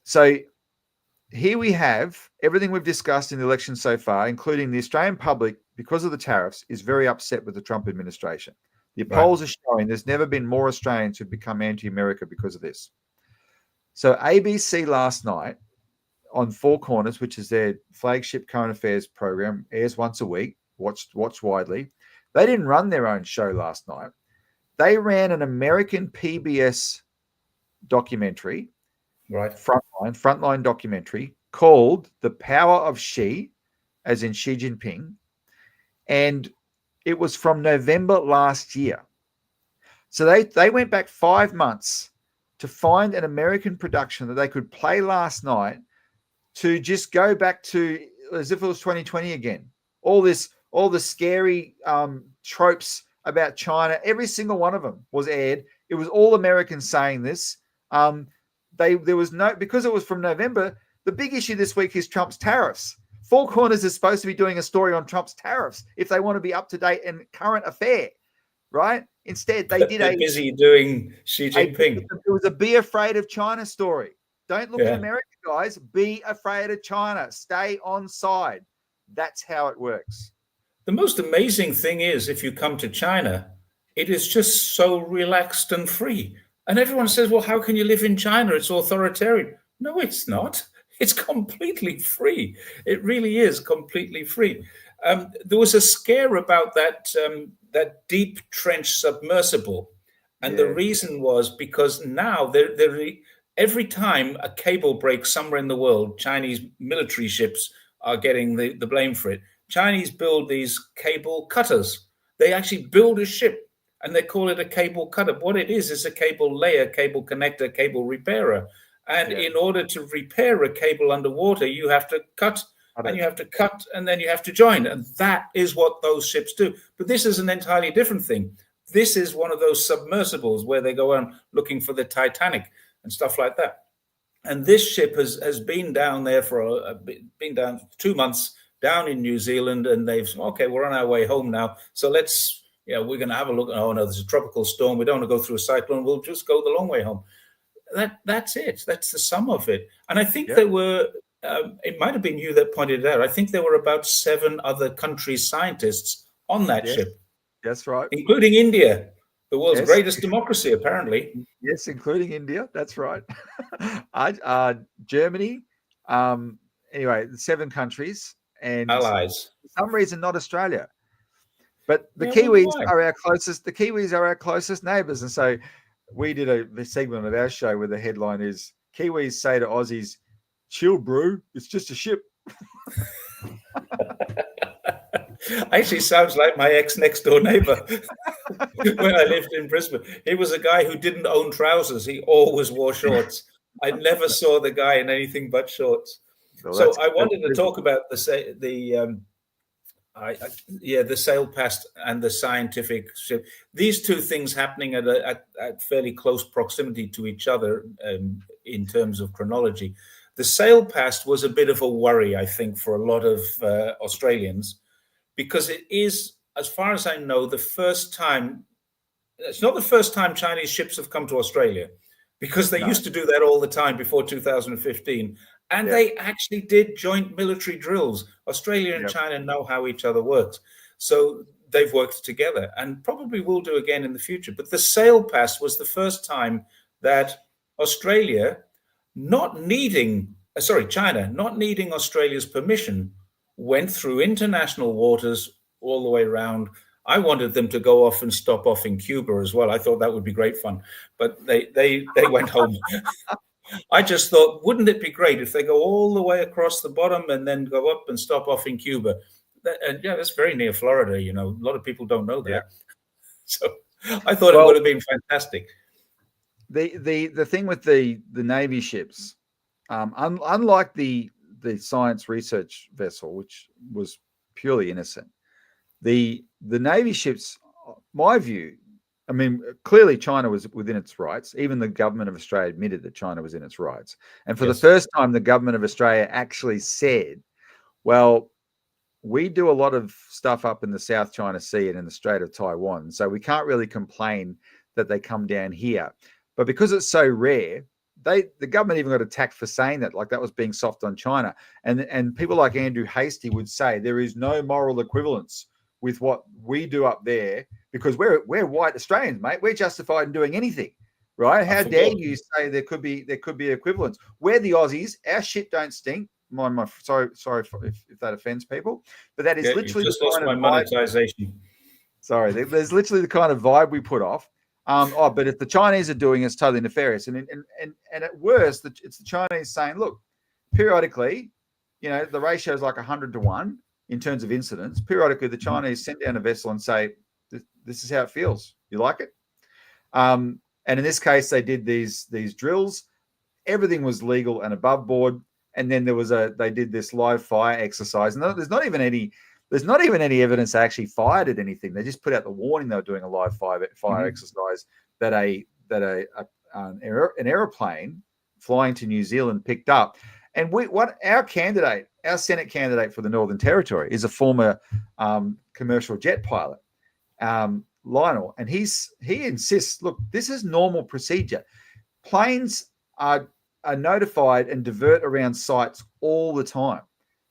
Speaker 1: So here we have everything we've discussed in the election so far, including the Australian public, because of the tariffs, is very upset with the Trump administration. The polls are showing there's never been more Australians who've become anti-America because of this. So ABC last night on Four Corners, which is their flagship current affairs program, airs once a week, watched widely. They didn't run their own show last night. They ran an American PBS documentary, frontline documentary called "The Power of Xi," as in Xi Jinping, and it was from November last year. So they went back 5 months to find an American production that they could play last night to just go back to as if it was 2020 again. All the scary tropes about China, every single one of them was aired. It was all Americans saying this. There was no, because it was from November. The big issue this week is Trump's tariffs. Four Corners is supposed to be doing a story on Trump's tariffs if they want to be up to date and current affair, right? Instead, they did
Speaker 2: busy doing Xi Jinping.
Speaker 1: It was a "Be Afraid of China" story. Don't look at America, guys. Be afraid of China. Stay on side. That's how it works.
Speaker 2: The most amazing thing is, if you come to China, it is just so relaxed and free. And everyone says, well, how can you live in China? It's authoritarian. No, it's not. It's completely free. It really is completely free. There was a scare about that deep trench submersible. And the reason was because now every time a cable breaks somewhere in the world, Chinese military ships are getting the blame for it. Chinese build these cable cutters, They actually build a ship and they call it a cable cutter. What it is a cable layer, cable connector, cable repairer. And in order to repair a cable underwater, you have to cut and you have to cut and then you have to join. And that is what those ships do. But this is an entirely different thing. This is one of those submersibles where they go on looking for the Titanic and stuff like that. And this ship has been down there been down 2 months down in New Zealand, and they've said, okay, we're on our way home now. So let's, we're going to have a look. Oh no, there's a tropical storm. We don't want to go through a cyclone. We'll just go the long way home. That's it. That's the sum of it. And I think there were, it might have been you that pointed it out. I think there were about 7 other countries' scientists on that ship.
Speaker 1: That's right.
Speaker 2: Including India, the world's greatest democracy, apparently.
Speaker 1: Yes, including India. That's right. Germany. Anyway, 7 countries and
Speaker 2: allies.
Speaker 1: For some reason, not Australia. But the Kiwis are our closest. The Kiwis are our closest neighbours, and so we did a segment of our show where the headline is "Kiwis say to Aussies, chill, bro. It's just a ship."
Speaker 2: Actually sounds like my ex-next door neighbor when I lived in Brisbane. He was a guy who didn't own trousers. He always wore shorts. I never saw the guy in anything but shorts. Well, so I wanted to talk about the sail past and the scientific ship. These two things happening at fairly close proximity to each other in terms of chronology. The sail past was a bit of a worry, I think, for a lot of Australians, because it is, as far as I know, the first time. It's not the first time Chinese ships have come to Australia, because they used to do that all the time before 2015. And they actually did joint military drills. Australia and China know how each other works. So they've worked together and probably will do again in the future. But the sail past was the first time that China, not needing Australia's permission, went through international waters all the way around. I wanted them to go off and stop off in Cuba as well. I thought that would be great fun. But they went home. I just thought, wouldn't it be great if they go all the way across the bottom and then go up and stop off in Cuba? And that's very near Florida. A lot of people don't know that. Yeah. So I thought it would have been fantastic.
Speaker 1: The thing with the Navy ships, unlike the science research vessel, which was purely innocent, the Navy ships, my view, I mean, clearly China was within its rights. Even the government of Australia admitted that China was in its rights. And for the first time, the government of Australia actually said, well, we do a lot of stuff up in the South China Sea and in the Strait of Taiwan, so we can't really complain that they come down here. But because it's so rare, the government even got attacked for saying that, like that was being soft on China. And people like Andrew Hastie would say there is no moral equivalence with what we do up there, because we're white Australians, mate. We're justified in doing anything, right? How dare you say there could be equivalence? We're the Aussies. Our shit don't stink. Sorry if that offends people, but that is literally
Speaker 2: just lost my monetization.
Speaker 1: Sorry, there's literally the kind of vibe we put off. But if the Chinese are doing it, it's totally nefarious. And at worst, it's the Chinese saying, look, periodically, the ratio is like 100 to 1 in terms of incidents. Periodically, the Chinese send down a vessel and say, this is how it feels. You like it? And in this case, they did these drills. Everything was legal and above board. And then they did this live fire exercise. And there's not even any evidence they actually fired at anything. They just put out the warning they were doing a live fire exercise that an aeroplane flying to New Zealand picked up. And our Senate candidate for the Northern Territory is a former commercial jet pilot, Lionel, and he insists, look, this is normal procedure. Planes are notified and divert around sites all the time.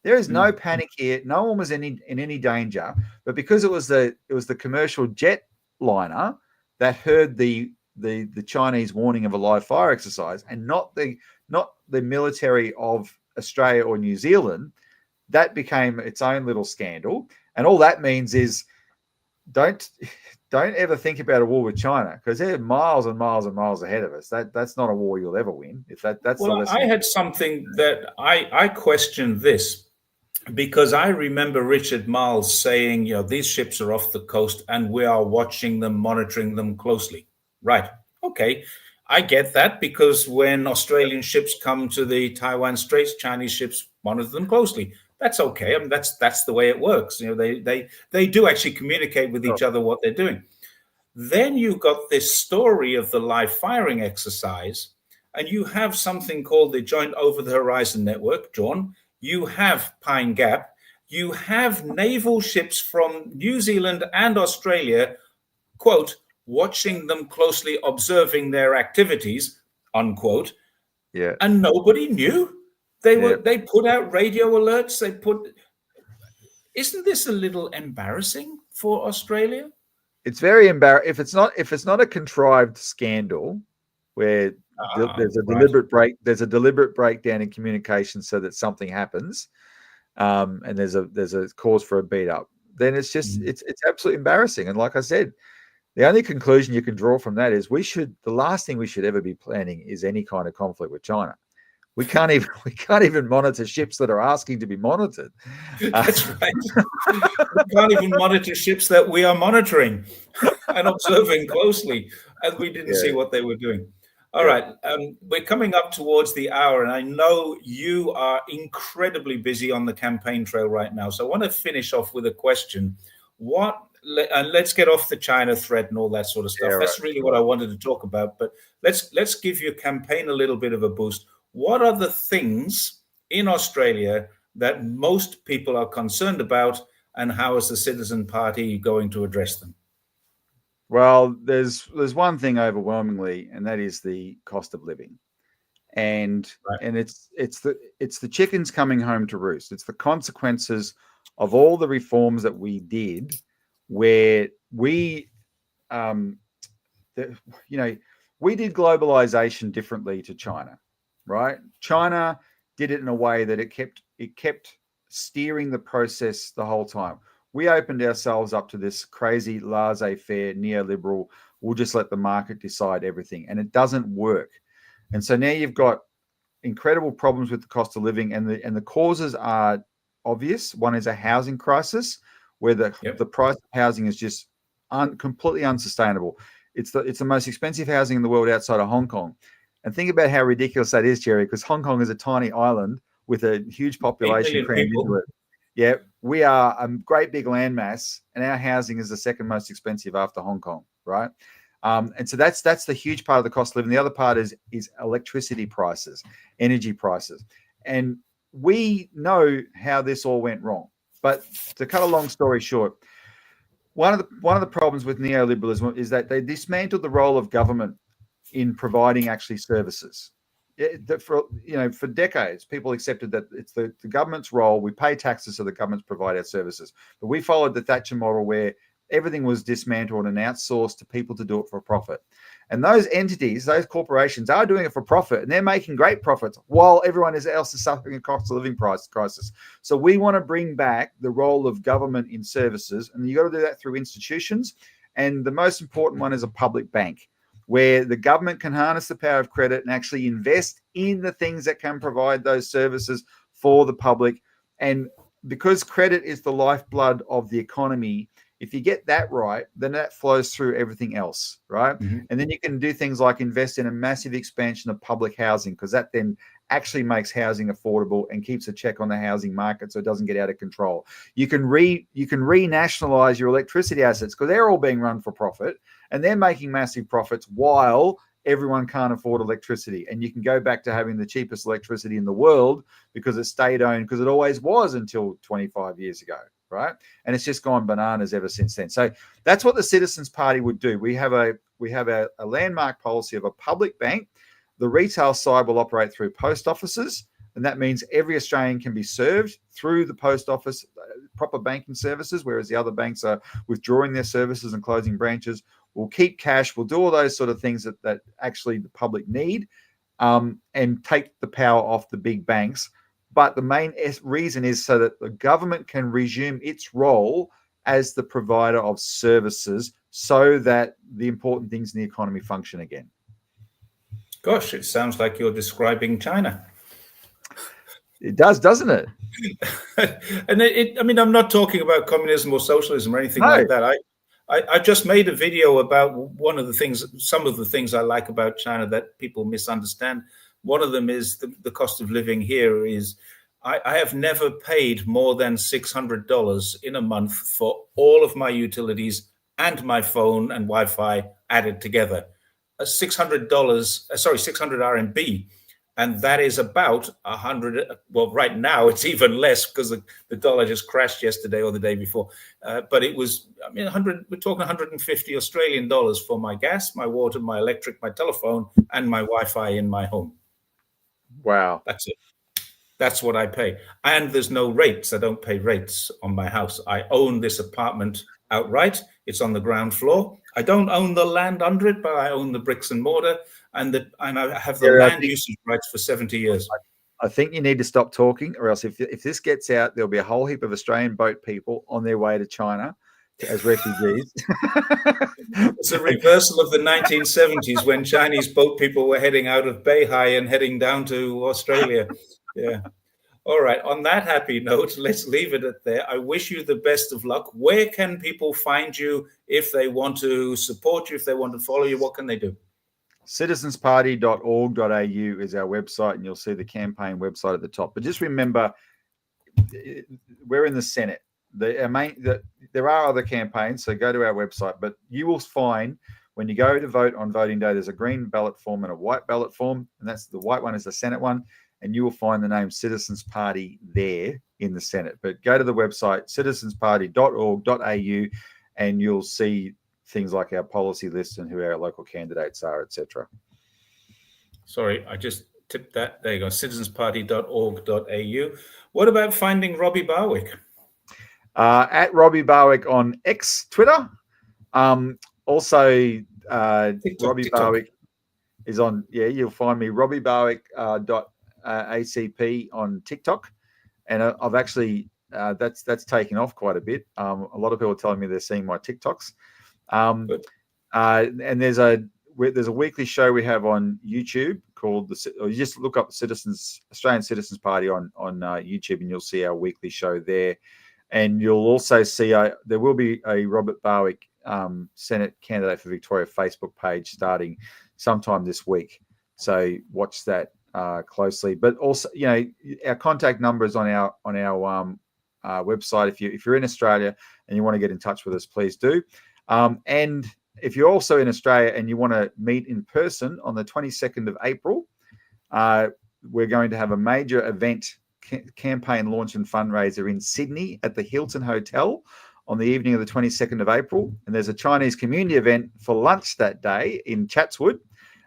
Speaker 1: There is no panic here. No one was in any danger, but because it was the commercial jet liner that heard the Chinese warning of a live fire exercise, and not the military of Australia or New Zealand, that became its own little scandal. And all that means is don't ever think about a war with China, because they're miles and miles and miles ahead of us. That's not a war you'll ever win. If that's
Speaker 2: I had something that I questioned this. because I remember Richard Marles saying, these ships are off the coast and we are watching them, monitoring them closely. Right. Okay. I get that, because when Australian ships come to the Taiwan Straits, Chinese ships monitor them closely. That's okay. I mean, that's the way it works. They do actually communicate with each other what they're doing. Then you got this story of the live firing exercise, and you have something called the Joint Over the Horizon Network, JOHN. You have Pine Gap. You have naval ships from New Zealand and Australia, quote, watching them closely, observing their activities, unquote.
Speaker 1: Yeah.
Speaker 2: And nobody knew. They put out radio alerts. Isn't this a little embarrassing for Australia?
Speaker 1: It's very embarrassing. If it's not a contrived scandal where there's a deliberate breakdown in communication so that something happens, and there's a cause for a beat up, then it's just it's absolutely embarrassing. And like I said, the only conclusion you can draw from that is the last thing we should ever be planning is any kind of conflict with China. We can't even monitor ships that are asking to be monitored.
Speaker 2: That's right. We can't even monitor ships that we are monitoring and observing closely, and we didn't see what they were doing. All right. We're coming up towards the hour, and I know you are incredibly busy on the campaign trail right now. So I want to finish off with a question. And let's get off the China threat and all that sort of stuff. That's really what I wanted to talk about. But let's give your campaign a little bit of a boost. What are the things in Australia that most people are concerned about, and how is the Citizen Party going to address them?
Speaker 1: Well, there's one thing overwhelmingly, and that is the cost of living, and it's the chickens coming home to roost. It's the consequences of all the reforms that we did, where we did globalization differently to China, right? China did it in a way that it kept steering the process the whole time. We opened ourselves up to this crazy laissez-faire neoliberal, we'll just let the market decide everything, and it doesn't work. And so now you've got incredible problems with the cost of living, and the causes are obvious. One is a housing crisis, where the price of housing is just completely unsustainable. It's the most expensive housing in the world outside of Hong Kong. And think about how ridiculous that is, Jerry, because Hong Kong is a tiny island with a huge population crammed into it. Yeah, we are a great big landmass, and our housing is the second most expensive after Hong Kong, right? And so that's the huge part of the cost of living. The other part is electricity prices, energy prices. And we know how this all went wrong. But to cut a long story short, one of the problems with neoliberalism is that they dismantled the role of government in providing actually services. For decades, people accepted that it's the government's role. We pay taxes so the governments provide our services. But we followed the Thatcher model, where everything was dismantled and outsourced to people to do it for profit. And those entities, those corporations, are doing it for profit, and they're making great profits while everyone else is suffering a cost of living crisis. So we want to bring back the role of government in services, and you got to do that through institutions. And the most important one is a public bank, where the government can harness the power of credit and actually invest in the things that can provide those services for the public. And because credit is the lifeblood of the economy, if you get that right, then that flows through everything else, right? Mm-hmm. And then you can do things like invest in a massive expansion of public housing, because that then actually makes housing affordable and keeps a check on the housing market so it doesn't get out of control. You can renationalize your electricity assets, because they're all being run for profit and they're making massive profits while everyone can't afford electricity. And you can go back to having the cheapest electricity in the world because it's state-owned, because it always was until 25 years ago, right? And it's just gone bananas ever since then. So that's what the Citizens Party would do. We have a landmark policy of a public bank. The retail side will operate through post offices, and that means every Australian can be served through the post office, proper banking services, whereas the other banks are withdrawing their services and closing branches. We'll keep cash. We'll do all those sort of things that actually the public need, and take the power off the big banks. But the main reason is so that the government can resume its role as the provider of services, so that the important things in the economy function again.
Speaker 2: Gosh, it sounds like you're describing China.
Speaker 1: It does, doesn't it?
Speaker 2: And I mean, I'm not talking about communism or socialism or anything
Speaker 1: No.
Speaker 2: like that. I just made a video about some of the things I like about China that people misunderstand. One of them is the cost of living here is, I have never paid more than $600 in a month for all of my utilities and my phone and Wi-Fi added together. $600, sorry, 600 RMB. And that is about 100. Well, right now it's even less because the dollar just crashed yesterday or the day before. But it was, I mean, 100. We're talking 150 Australian dollars for my gas, my water, my electric, my telephone, and my Wi-Fi in my home.
Speaker 1: Wow,
Speaker 2: that's it. That's what I pay. And there's no rates. I don't pay rates on my house. I own this apartment outright. It's on the ground floor. I don't own the land under it, but I own the bricks and mortar, and I have the land usage rights for 70 years.
Speaker 1: I think you need to stop talking, or else if this gets out, there'll be a whole heap of Australian boat people on their way to China as refugees.
Speaker 2: It's a reversal of the 1970s when Chinese boat people were heading out of Beihai and heading down to Australia. Yeah. All right. On that happy note, let's leave it at there. I wish you the best of luck. Where can people find you if they want to support you, if they want to follow you? What can they do?
Speaker 1: citizensparty.org.au is our website, and you'll see the campaign website at the top. But just remember, we're in the Senate. There are other campaigns, so go to our website. But you will find when you go to vote on voting day, there's a green ballot form and a white ballot form, and that's the white one is the Senate one. And you will find the name Citizens Party there in the Senate. But go to the website, citizensparty.org.au, and you'll see things like our policy list and who our local candidates are, etc.
Speaker 2: Sorry, I just tipped that. There you go, citizensparty.org.au. What about finding Robbie Barwick?
Speaker 1: At Robbie Barwick on X, Twitter. Also, TikTok, Robbie Barwick is on, you'll find me, Robbie Barwick ACP on TikTok, and I've actually that's taken off quite a bit. A lot of people are telling me they're seeing my TikToks, and there's a weekly show we have on YouTube called you just look up Australian Citizens Party on YouTube, and you'll see our weekly show there. And you'll also see there will be a Robert Barwick Senate candidate for Victoria Facebook page starting sometime this week. So watch that closely. But also, our contact number is on our website. If you're in Australia and you want to get in touch with us, please do. And if you're also in Australia and you want to meet in person on the 22nd of April, we're going to have a major event, campaign launch and fundraiser in Sydney at the Hilton Hotel on the evening of the 22nd of April. And there's a Chinese community event for lunch that day in Chatswood.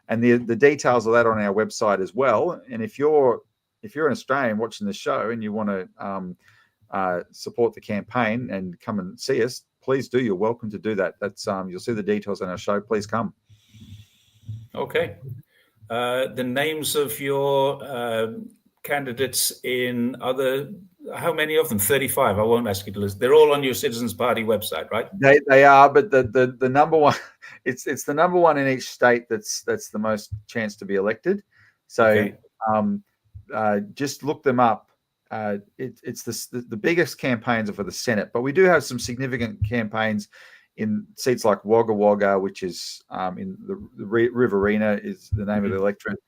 Speaker 1: And the details of that on our website as well. And if you're an Australian watching the show and you want to support the campaign and come and see us, please do. You're welcome to do that. That's you'll see the details on our show. Please come.
Speaker 2: Okay. The names of your candidates in how many of them? 35. I won't ask you to list. They're all on your Citizens Party website, right?
Speaker 1: They are, but the number one, it's the number one in each state that's the most chance to be elected. So okay. Just look them up. It's the biggest campaigns are for the Senate, but we do have some significant campaigns in seats like Wagga Wagga, which is in the Riverina is the name of the electorate.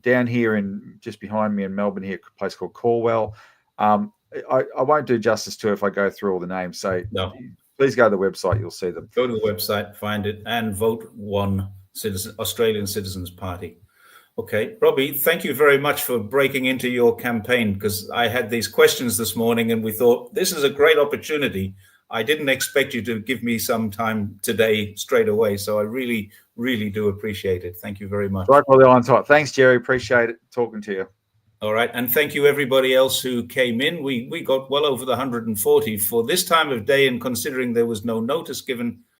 Speaker 1: Down here just behind me in Melbourne here, a place called Corwell. I won't do justice to it if I go through all the names. So no. Please go to the website. You'll see them.
Speaker 2: Go to the website, find it, and vote one Australian Citizens Party. Okay, Robbie, thank you very much for breaking into your campaign, because I had these questions this morning and we thought this is a great opportunity. I didn't expect you to give me some time today straight away. So I really, really do appreciate it. Thank you very much.
Speaker 1: Right, well, on top. Thanks, Jerry. Appreciate it talking to you.
Speaker 2: All right. And thank you, everybody else who came in. We got well over the 140 for this time of day, and considering there was no notice given,